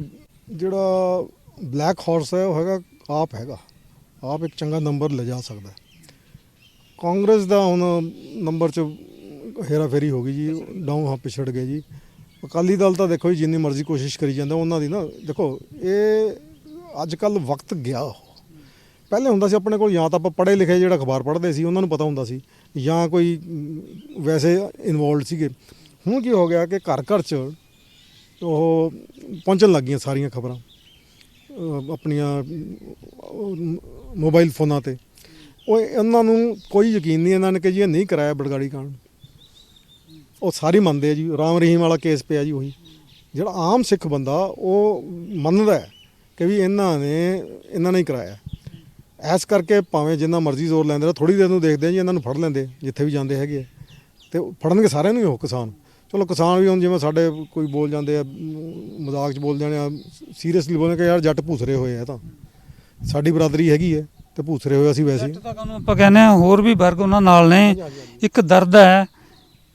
ਜਿਹੜਾ ਬਲੈਕ ਹਾਰਸ ਹੈ ਉਹ ਹੈਗਾ ਆਪ ਇੱਕ ਚੰਗਾ ਨੰਬਰ ਲਿਜਾ ਸਕਦਾ। ਕਾਂਗਰਸ ਦਾ ਹੁਣ ਨੰਬਰ 'ਚ ਹੇਰਾ ਫੇਰੀ ਹੋ ਗਈ ਜੀ, ਡਾਊਨ ਪਿਛੜ ਗਏ ਜੀ। ਅਕਾਲੀ ਦਲ ਤਾਂ ਦੇਖੋ ਜੀ ਜਿੰਨੀ ਮਰਜ਼ੀ ਕੋਸ਼ਿਸ਼ ਕਰੀ ਜਾਂਦਾ ਉਹਨਾਂ ਦੀ ਨਾ, ਦੇਖੋ ਇਹ ਅੱਜ ਕੱਲ੍ਹ ਵਕਤ ਗਿਆ। ਪਹਿਲੇ ਹੁੰਦਾ ਸੀ ਆਪਣੇ ਕੋਲ ਜਾਂ ਤਾਂ ਆਪਾਂ ਪੜ੍ਹੇ ਲਿਖੇ ਜਿਹੜਾ ਅਖਬਾਰ ਪੜ੍ਹਦੇ ਸੀ ਉਹਨਾਂ ਨੂੰ ਪਤਾ ਹੁੰਦਾ ਸੀ, ਜਾਂ ਕੋਈ ਵੈਸੇ ਇਨਵੋਲਵਡ ਸੀਗੇ। ਹੁਣ ਕੀ ਹੋ ਗਿਆ ਕਿ ਘਰ ਘਰ 'ਚ ਉਹ ਪਹੁੰਚਣ ਲੱਗ ਗਈਆਂ ਸਾਰੀਆਂ ਖਬਰਾਂ ਆਪਣੀਆਂ ਮੋਬਾਈਲ ਫੋਨਾਂ 'ਤੇ। ਉਹ ਇਹਨਾਂ ਨੂੰ ਕੋਈ ਯਕੀਨ ਨਹੀਂ ਇਹਨਾਂ ਨੇ ਕਿ ਜੀ ਇਹ ਨਹੀਂ ਕਰਾਇਆ ਬੜਗਾੜੀ ਕਾਂਡ। ਉਹ ਸਾਰੇ ਮੰਨਦੇ ਆ ਜੀ। ਰਾਮ ਰਹੀਮ ਵਾਲਾ ਕੇਸ ਪਿਆ ਜੀ, ਉਹੀ ਜਿਹੜਾ ਆਮ ਸਿੱਖ ਬੰਦਾ ਉਹ ਮੰਨਦਾ ਕਿ ਵੀ ਇਹਨਾਂ ਨੇ ਹੀ ਕਰਾਇਆ। ਇਸ ਕਰਕੇ ਭਾਵੇਂ ਜਿੰਨਾ ਮਰਜ਼ੀ ਜ਼ੋਰ ਲੈਂਦੇ ਰਹੇ, ਥੋੜ੍ਹੀ ਦੇਰ ਨੂੰ ਦੇਖਦੇ ਆ ਜੀ ਇਹਨਾਂ ਨੂੰ ਫੜ ਲੈਂਦੇ ਜਿੱਥੇ ਵੀ ਜਾਂਦੇ ਹੈਗੇ ਆ, ਅਤੇ ਫੜਨਗੇ ਸਾਰਿਆਂ ਨੂੰ ਹੀ। ਉਹ ਕਿਸਾਨ, ਚਲੋ ਕਿਸਾਨ ਵੀ ਹੁਣ ਜਿਵੇਂ ਸਾਡੇ ਕੋਈ ਬੋਲ ਜਾਂਦੇ ਆ, ਮਜ਼ਾਕ 'ਚ ਬੋਲ ਜਾਣੇ ਆ, ਸੀਰੀਅਸਲੀ ਬੋਲਦੇ ਕਿ ਯਾਰ ਜੱਟ ਭੂਸਰੇ ਹੋਏ ਆ, ਤਾਂ ਸਾਡੀ ਬਰਾਦਰੀ ਹੈਗੀ ਹੈ ਤੇ ਭੂਸਰੇ ਹੋਏ ਅਸੀਂ ਵੈਸੇ। ਆਪਾਂ ਕਹਿੰਦੇ ਹਾਂ ਹੋਰ ਵੀ ਵਰਗ ਉਹਨਾਂ ਨਾਲ ਨੇ। ਇੱਕ ਦਰਦ ਹੈ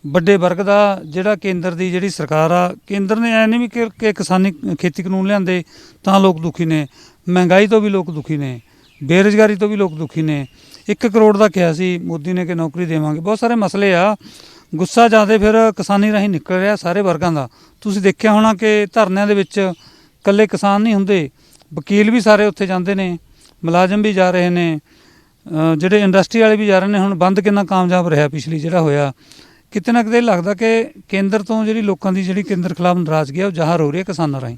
ਵੱਡੇ ਵਰਗ ਦਾ, ਜਿਹੜਾ ਕੇਂਦਰ ਦੀ ਜਿਹੜੀ ਸਰਕਾਰ ਆ, ਕੇਂਦਰ ਨੇ ਐ ਨਹੀਂ ਵੀ ਕਿ ਕਿਸਾਨੀ ਖੇਤੀ ਕਾਨੂੰਨ ਲਿਆਂਦੇ ਤਾਂ ਲੋਕ ਦੁਖੀ ਨੇ। ਮਹਿੰਗਾਈ ਤੋਂ ਵੀ ਲੋਕ ਦੁਖੀ ਨੇ, ਬੇਰੁਜ਼ਗਾਰੀ ਤੋਂ ਵੀ ਲੋਕ ਦੁਖੀ ਨੇ। 1 ਕਰੋੜ ਦਾ ਕਿਹਾ ਸੀ ਮੋਦੀ ਨੇ ਕਿ ਨੌਕਰੀ ਦੇਵਾਂਗੇ। ਬਹੁਤ ਸਾਰੇ ਮਸਲੇ ਆ। ਗੁੱਸਾ ਜ਼ਿਆਦਾ ਫਿਰ ਕਿਸਾਨੀ ਰਾਹੀਂ ਨਿਕਲ ਰਿਹਾ ਸਾਰੇ ਵਰਗਾਂ ਦਾ। ਤੁਸੀਂ ਦੇਖਿਆ ਹੋਣਾ ਕਿ ਧਰਨਿਆਂ ਦੇ ਵਿੱਚ ਇਕੱਲੇ ਕਿਸਾਨ ਨਹੀਂ ਹੁੰਦੇ, ਵਕੀਲ ਵੀ ਸਾਰੇ ਉੱਥੇ ਜਾਂਦੇ ਨੇ, ਮੁਲਾਜ਼ਮ ਵੀ ਜਾ ਰਹੇ ਨੇ, ਜਿਹੜੇ ਇੰਡਸਟਰੀ ਵਾਲੇ ਵੀ ਜਾ ਰਹੇ ਨੇ। ਹੁਣ ਬੰਦ ਕਿੰਨਾ ਕਾਮਯਾਬ ਰਿਹਾ ਪਿਛਲੀ ਜਿਹੜਾ ਹੋਇਆ, ਕਿਤੇ ਨਾ ਕਿਤੇ ਲੱਗਦਾ ਕਿ ਕੇਂਦਰ ਤੋਂ ਜਿਹੜੀ ਲੋਕਾਂ ਦੀ ਜਿਹੜੀ ਕੇਂਦਰ ਖਿਲਾਫ ਨਾਰਾਜ਼ਗੀ ਹੈ ਉਹ ਜ਼ਾਹਰ ਹੋ ਰਹੀ ਹੈ ਕਿਸਾਨਾਂ ਰਾਹੀਂ।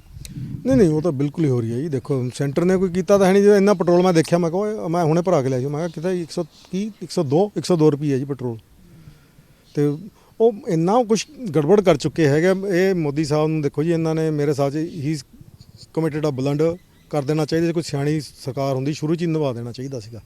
ਨਹੀਂ ਉਹ ਤਾਂ ਬਿਲਕੁਲ ਹੀ ਹੋ ਰਹੀ ਹੈ ਜੀ। ਦੇਖੋ ਸੈਂਟਰ ਨੇ ਕੋਈ ਕੀਤਾ ਤਾਂ ਹੈ ਨਹੀਂ। ਜੋ ਇੰਨਾ ਪੈਟਰੋਲ ਮੈਂ ਦੇਖਿਆ, ਮੈਂ ਕਹਾਂ ਮੈਂ ਹੁਣੇ ਭਰਾ ਕੇ ਲਿਆ ਸੀ, ਮੈਂ ਕਿਹਾ ਕਿਤੇ 102 ਰੁਪਏ ਜੀ ਪੈਟਰੋਲ। ਤੇ ਉਹ ਇੰਨਾ ਕੁਛ ਗੜਬੜ ਕਰ ਚੁੱਕੇ ਹੈਗੇ। ਇਹ ਮੋਦੀ ਸਾਹਿਬ ਨੂੰ ਦੇਖੋ ਜੀ, ਇਹਨਾਂ ਨੇ ਮੇਰੇ ਹਿਸਾਬ 'ਚ ਹੀ ਕਮਿਟਡ ਆ ਬਲੰਡ ਕਰ ਦੇਣਾ ਚਾਹੀਦਾ। ਕੋਈ ਸਿਆਣੀ ਸਰਕਾਰ ਹੁੰਦੀ ਸ਼ੁਰੂ 'ਚ ਹੀ ਨਿਭਾ ਦੇਣਾ ਚਾਹੀਦਾ ਸੀਗਾ।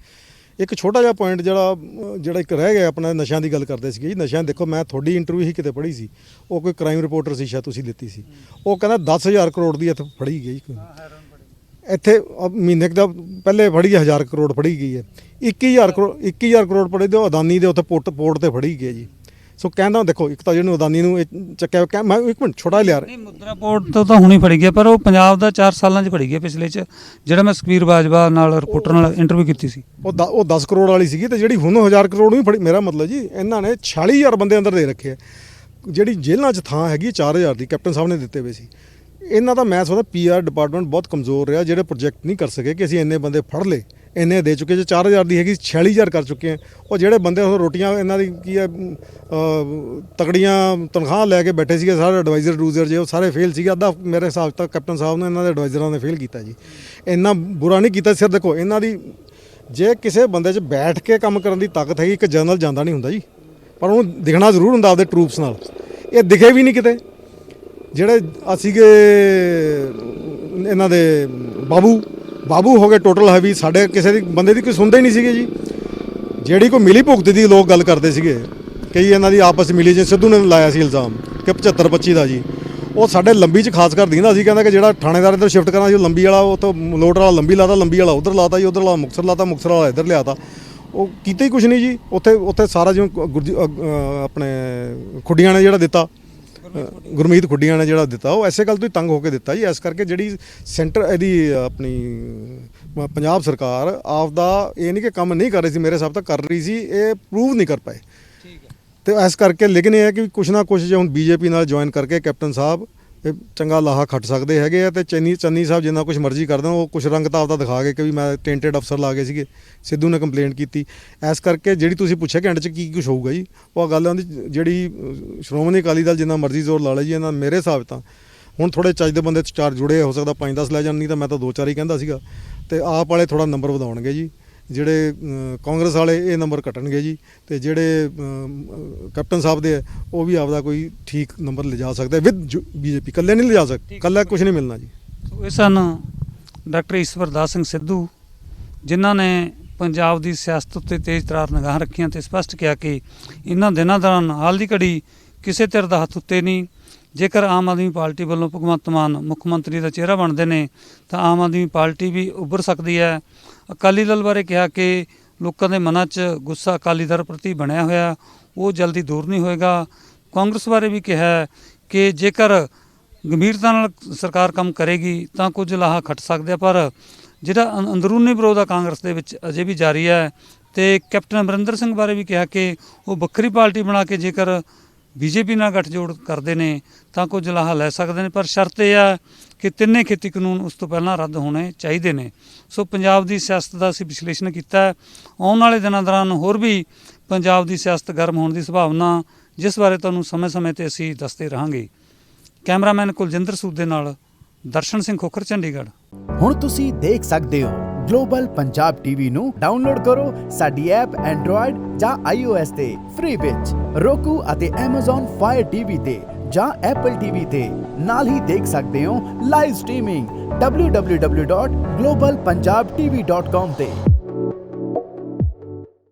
ਇੱਕ ਛੋਟਾ ਜਿਹਾ ਪੁਆਇੰਟ ਜਿਹੜਾ ਇੱਕ ਰਹਿ ਗਿਆ ਆਪਣਾ, ਨਸ਼ਿਆਂ ਦੀ ਗੱਲ ਕਰਦੇ ਸੀਗੇ ਜੀ। ਨਸ਼ਿਆਂ ਦੇਖੋ, ਮੈਂ ਤੁਹਾਡੀ ਇੰਟਰਵਿਊ ਹੀ ਕਿਤੇ ਪੜ੍ਹੀ ਸੀ, ਉਹ ਕੋਈ ਕ੍ਰਾਈਮ ਰਿਪੋਰਟਰ ਸੀ ਸ਼ਾਇਦ, ਤੁਸੀਂ ਦਿੱਤੀ ਸੀ। ਉਹ ਕਹਿੰਦਾ 10,000 ਕਰੋੜ ਦੀ ਇੱਥੇ ਫੜੀ ਗਈ। ਇੱਥੇ ਮਹੀਨੇ ਦਾ ਪਹਿਲੇ ਫੜੀ 1000 ਕਰੋੜ ਫੜੀ ਗਈ ਹੈ। 21,000 ਕਰੋੜ ਫੜੇ ਤੇ ਅਦਾਨੀ ਦੇ ਉੱਥੇ ਪੋਰਟ ਤੇ ਫੜੀ ਗਈ ਜੀ। ਸੋ ਕਹਿੰਦਾ ਦੇਖੋ, ਇੱਕ ਤਾਂ ਜਿਹਨੂੰ ਅਦਾਨੀ ਨੂੰ ਚੱਕਿਆ, ਮੈਂ ਇੱਕ ਮਿੰਟ ਛੋਟਾ ਲਿਆ ਨਹੀਂ, ਮੁੰਦਰਾ ਪੋਰਟ ਤੋਂ ਤਾਂ ਹੁਣੀ ਫੜੀ ਗਿਆ, ਪਰ ਉਹ ਪੰਜਾਬ ਦਾ 4 ਸਾਲਾਂ 'ਚ ਫੜੀ ਗਿਆ ਪਿਛਲੇ 'ਚ, ਜਿਹੜਾ ਮੈਂ ਸੁਖਬੀਰ ਬਾਜਵਾ ਨਾਲ ਰਿਪੋਰਟਰ ਨਾਲ ਇੰਟਰਵਿਊ ਕੀਤੀ ਸੀ। ਉਹ 10 ਕਰੋੜ ਵਾਲੀ ਸੀਗੀ, ਤੇ ਜਿਹੜੀ ਹੁਣ 1000 ਕਰੋੜ ਵੀ ਫੜੀ। ਮੇਰਾ ਮਤਲਬ ਜੀ, ਇਹਨਾਂ ਨੇ 46,000 ਬੰਦੇ ਅੰਦਰ ਦੇ ਰੱਖੇ ਆ। ਜਿਹੜੀ ਜੇਲ੍ਹਾਂ 'ਚ ਥਾਂ ਹੈਗੀ 4000 ਦੀ, ਕੈਪਟਨ ਸਾਹਿਬ ਨੇ ਦਿੱਤੇ ਹੋਏ ਸੀ। ਇਹਨਾਂ ਦਾ ਮੈਂ ਸੋਚਦਾ PR ਡਿਪਾਰਟਮੈਂਟ ਬਹੁਤ ਕਮਜ਼ੋਰ ਰਿਹਾ, ਜਿਹੜੇ ਪ੍ਰੋਜੈਕਟ ਨਹੀਂ ਕਰ ਸਕੇ ਕਿ ਅਸੀਂ ਇੰਨੇ ਬੰਦੇ ਫੜ ਲਏ, ਇੰਨੇ ਦੇ ਚੁੱਕੇ। ਜੇ 4000 ਦੀ ਹੈਗੀ 46,000 ਕਰ ਚੁੱਕੇ ਆ। ਉਹ ਜਿਹੜੇ ਬੰਦੇ ਉਹ ਰੋਟੀਆਂ ਇਹਨਾਂ ਦੀ ਕੀ ਹੈ, ਤਕੜੀਆਂ ਤਨਖਾਹ ਲੈ ਕੇ ਬੈਠੇ ਸੀਗੇ, ਸਾਰੇ ਐਡਵਾਈਜ਼ਰ ਜੇ ਉਹ ਸਾਰੇ ਫੇਲ ਸੀਗੇ। ਅੱਧਾ ਮੇਰੇ ਹਿਸਾਬ ਤੱਕ ਕੈਪਟਨ ਸਾਹਿਬ ਨੇ ਇਹਨਾਂ ਦੇ ਐਡਵਾਈਜ਼ਰਾਂ ਨੇ ਫੇਲ ਕੀਤਾ ਜੀ। ਇੰਨਾ ਬੁਰਾ ਨਹੀਂ ਕੀਤਾ। ਸਿਰ ਦੇਖੋ, ਇਹਨਾਂ ਦੀ ਜੇ ਕਿਸੇ ਬੰਦੇ 'ਚ ਬੈਠ ਕੇ ਕੰਮ ਕਰਨ ਦੀ ਤਾਕਤ ਹੈਗੀ, ਇੱਕ ਜਨਰਲ ਜਾਂਦਾ ਨਹੀਂ ਹੁੰਦਾ ਜੀ, ਪਰ ਉਹਨੂੰ ਦਿਖਣਾ ਜ਼ਰੂਰ ਹੁੰਦਾ ਆਪਦੇ ਟਰੂਪਸ ਨਾਲ। ਇਹ ਦਿਖੇ ਵੀ ਨਹੀਂ ਕਿਤੇ। ਜਿਹੜੇ ਸੀਗੇ ਇਹਨਾਂ ਦੇ ਬਾਬੂ ਹੋ ਗਏ ਟੋਟਲ ਹੈਵੀ, ਸਾਡੇ ਕਿਸੇ ਦੀ ਬੰਦੇ ਦੀ ਕੋਈ ਸੁਣਦੇ ਹੀ ਨਹੀਂ ਸੀਗੇ ਜੀ। ਜਿਹੜੀ ਕੋਈ ਮਿਲੀ ਭੁਗਤ ਦੀ ਲੋਕ ਗੱਲ ਕਰਦੇ ਸੀਗੇ, ਕਈ ਇਹਨਾਂ ਦੀ ਆਪਸ ਮਿਲੀ, ਜੇ ਸਿੱਧੂ ਨੇ ਲਾਇਆ ਸੀ ਇਲਜ਼ਾਮ ਕਿ 75-25 ਦਾ ਜੀ। ਉਹ ਸਾਡੇ ਲੰਬੀ 'ਚ ਖਾਸ ਕਰ ਦਿੰਦਾ ਸੀ, ਕਹਿੰਦਾ ਕਿ ਜਿਹੜਾ ਥਾਣੇਦਾਰ ਇੱਧਰ ਸ਼ਿਫਟ ਕਰਨਾ ਸੀ, ਉਹ ਲੰਬੀ ਵਾਲਾ, ਉਹ ਤੋਂ ਮਲੋਟ ਵਾਲਾ ਲੰਬੀ ਲਾਤਾ, ਲੰਬੀ ਵਾਲਾ ਉੱਧਰ ਲਾਤਾ ਜੀ, ਉੱਧਰ ਵਾਲਾ ਮੁਕਤਸਰ ਲਾਤਾ, ਮੁਕਤਸਰ ਵਾਲਾ ਇੱਧਰ ਲਿਆਤਾ। ਉਹ ਕੀਤਾ ਹੀ ਕੁਛ ਨਹੀਂ ਜੀ। ਉੱਥੇ ਸਾਰਾ ਜਿਵੇਂ ਆਪਣੇ ਖੁੱਡੀਆਂ ਨੇ ਜਿਹੜਾ ਦਿੱਤਾ, ਗੁਰਮੀਤ ਖੁੱਡੀਆਂ ਨੇ ਜਿਹੜਾ ਦਿੱਤਾ, ਉਹ ਐਸੇ ਗੱਲ ਤੋਂ ਹੀ ਤੰਗ ਹੋ ਕੇ ਦਿੱਤਾ ਜੀ। ਇਸ ਕਰਕੇ ਜਿਹੜੀ ਸੈਂਟਰ ਇਹਦੀ ਆਪਣੀ ਪੰਜਾਬ ਸਰਕਾਰ ਆਪਦਾ ਇਹ ਨਹੀਂ ਕਿ ਕੰਮ ਨਹੀਂ ਕਰ ਰਹੀ ਸੀ, ਮੇਰੇ ਹਿਸਾਬ ਤੱਕ ਕਰ ਰਹੀ ਸੀ, ਇਹ ਪ੍ਰੂਵ ਨਹੀਂ ਕਰ ਪਾਏ। ਤੇ ਇਸ ਕਰਕੇ ਲੇਕਿਨ ਇਹ ਹੈ ਕਿ ਕੁਛ ਨਾ ਕੁਛ ਜੇ ਹੁਣ BJP ਨਾਲ ਜੁਆਇਨ ਕਰਕੇ ਕੈਪਟਨ ਸਾਹਿਬ ਇਹ ਚੰਗਾ ਲਾਹਾ ਖੱਟ ਸਕਦੇ ਹੈਗੇ ਆ। ਤੇ ਚੰਨੀ ਸਾਹਿਬ ਜਿੰਨਾ ਕੁਛ ਮਰਜ਼ੀ ਕਰ ਦੇਣ, ਉਹ ਕੁਛ ਰੰਗ ਤਾਂ ਆਪਦਾ ਦਿਖਾ ਕੇ ਕਿ ਵੀ ਮੈਂ ਟੈਂਟਡ ਅਫਸਰ ਲਾ ਗਏ ਸੀਗੇ। ਸਿੱਧੂ ਨੇ ਕੰਪਲੇਂਟ ਕੀਤੀ। ਇਸ ਕਰਕੇ ਜਿਹੜੀ ਤੁਸੀਂ ਪੁੱਛਿਆ ਕਿ ਐਂਡ 'ਚ ਕੀ ਕੁਛ ਹੋਊਗਾ ਜੀ, ਉਹ ਗੱਲ ਆਉਂਦੀ ਜਿਹੜੀ ਸ਼੍ਰੋਮਣੀ ਅਕਾਲੀ ਦਲ ਜਿੰਨਾ ਮਰਜ਼ੀ ਜ਼ੋਰ ਲਾ ਲੇ ਜੀ, ਇਹਨਾਂ ਮੇਰੇ ਹਿਸਾਬ ਤਾਂ ਹੁਣ ਥੋੜ੍ਹੇ ਚੱਜ ਦੇ ਬੰਦੇ 4 ਜੁੜੇ, ਹੋ ਸਕਦਾ 5-10 ਲੈ ਜਾਣ, ਨਹੀਂ ਤਾਂ ਮੈਂ ਤਾਂ 2-4 ਹੀ ਕਹਿੰਦਾ ਸੀਗਾ। ਤੇ ਆਪ ਵਾਲੇ ਥੋੜ੍ਹਾ ਨੰਬਰ ਵਧਾਉਣਗੇ ਜੀ, ਜਿਹੜੇ ਕਾਂਗਰਸ ਵਾਲੇ ਇਹ ਨੰਬਰ ਘਟਣਗੇ ਜੀ। ਤੇ ਜਿਹੜੇ ਕੈਪਟਨ ਸਾਹਿਬ ਦੇ ਉਹ ਵੀ ਆਪਦਾ ਕੋਈ ਠੀਕ ਨੰਬਰ ਲਿਜਾ ਸਕਦੇ ਵਿਦ BJP। ਇਕੱਲੇ ਨਹੀਂ ਲਿਜਾ ਸਕਦੇ, ਇਕੱਲਾ ਕੁਛ ਨਹੀਂ ਮਿਲਣਾ ਜੀ। ਇਹ ਸਨ ਡਾਕਟਰ ਈਸ਼ਵਰ ਦਾਸ ਸਿੰਘ ਸਿੱਧੂ, ਜਿਨ੍ਹਾਂ ਨੇ ਪੰਜਾਬ ਦੀ ਸਿਆਸਤ ਉੱਤੇ ਤੇਜ਼ ਤਰਾਰ ਨਿਗਾਹ ਰੱਖੀਆਂ ਤੇ ਸਪਸ਼ਟ ਕਿਹਾ ਕਿ ਇਹਨਾਂ ਦਿਨਾਂ ਦੌਰਾਨ ਹਾਲ ਦੀ ਘੜੀ ਕਿਸੇ ਧਿਰ ਦਾ ਹੱਥ ਉੱਤੇ ਨਹੀਂ। ਜੇਕਰ ਆਮ ਆਦਮੀ ਪਾਰਟੀ ਵੱਲੋਂ ਭਗਵੰਤ ਮਾਨ ਮੁੱਖ ਮੰਤਰੀ ਦਾ ਚਿਹਰਾ ਬਣਦੇ ਨੇ ਤਾਂ ਆਮ ਆਦਮੀ ਪਾਰਟੀ ਵੀ ਉੱਭਰ ਸਕਦੀ ਹੈ। ਅਕਾਲੀ ਦਲ ਬਾਰੇ ਕਿਹਾ ਕਿ ਲੋਕਾਂ ਦੇ ਮਨਾਂ 'ਚ ਗੁੱਸਾ ਅਕਾਲੀ ਦਲ ਪ੍ਰਤੀ ਬਣਿਆ ਹੋਇਆ, ਉਹ ਜਲਦੀ ਦੂਰ ਨਹੀਂ ਹੋਏਗਾ। ਕਾਂਗਰਸ ਬਾਰੇ ਵੀ ਕਿਹਾ ਕਿ ਜੇਕਰ ਗੰਭੀਰਤਾ ਨਾਲ ਸਰਕਾਰ ਕੰਮ ਕਰੇਗੀ ਤਾਂ ਕੁਝ ਲਾਹਾ ਖੱਟ ਸਕਦੇ ਆ, ਪਰ ਜਿਹੜਾ ਅੰਦਰੂਨੀ ਵਿਰੋਧ ਆ ਕਾਂਗਰਸ ਦੇ ਵਿੱਚ ਅਜੇ ਵੀ ਜਾਰੀ ਹੈ। ਤੇ ਕੈਪਟਨ ਅਮਰਿੰਦਰ ਸਿੰਘ ਬਾਰੇ ਵੀ ਕਿਹਾ ਕਿ ਉਹ ਵੱਖਰੀ ਪਾਰਟੀ ਬਣਾ ਕੇ ਜੇਕਰ BJP ਨਾਲ ਗੱਠਜੋੜ ਕਰਦੇ ਨੇ ਤਾਂ ਕੁਝ ਲਾਹਾ ਲੈ ਸਕਦੇ ਨੇ, ਪਰ ਸ਼ਰਤ ਇਹ ਆ ਕਿ ਤਿੰਨੇ ਖੇਤੀ ਕਾਨੂੰਨ ਉਸ ਤੋਂ ਪਹਿਲਾਂ ਰੱਦ ਹੋਣੇ ਚਾਹੀਦੇ ਨੇ। ਸੋ ਪੰਜਾਬ ਦੀ ਸਿਆਸਤ ਦਾ ਅਸੀਂ ਵਿਸ਼ਲੇਸ਼ਣ ਕੀਤਾ। ਆਉਣ ਵਾਲੇ ਦਿਨਾਂ ਦੌਰਾਨ ਹੋਰ ਵੀ ਪੰਜਾਬ ਦੀ ਸਿਆਸਤ ਗਰਮ ਹੋਣ ਦੀ ਸੰਭਾਵਨਾ, ਜਿਸ ਬਾਰੇ ਤੁਹਾਨੂੰ ਸਮੇਂ-ਸਮੇਂ 'ਤੇ ਅਸੀਂ ਦੱਸਦੇ ਰਹਾਂਗੇ। ਕੈਮਰਾਮੈਨ ਕੁਲਜਿੰਦਰ ਸੂਦ ਦੇ ਨਾਲ ਦਰਸ਼ਨ ਸਿੰਘ ਖੋਖਰ, ਚੰਡੀਗੜ੍ਹ। ਹੁਣ ਤੁਸੀਂ ਦੇਖ ਸਕਦੇ ਹੋ ਗਲੋਬਲ ਪੰਜਾਬ TV ਨੂੰ ਡਾਊਨਲੋਡ ਕਰੋ ਸਾਡੀ ਐਪ ਐਂਡਰੋਇਡ ਜਾਂ iOS ਤੇ ਫ੍ਰੀ ਵਿੱਚ, roku ਅਤੇ Amazon Fire TV ਤੇ ਜਾਂ Apple TV ਤੇ। ਨਾਲ ਹੀ ਦੇਖ ਸਕਦੇ ਹੋ ਲਾਈਵ ਸਟ੍ਰੀਮਿੰਗ www.globalpunjabtv.com ਤੇ।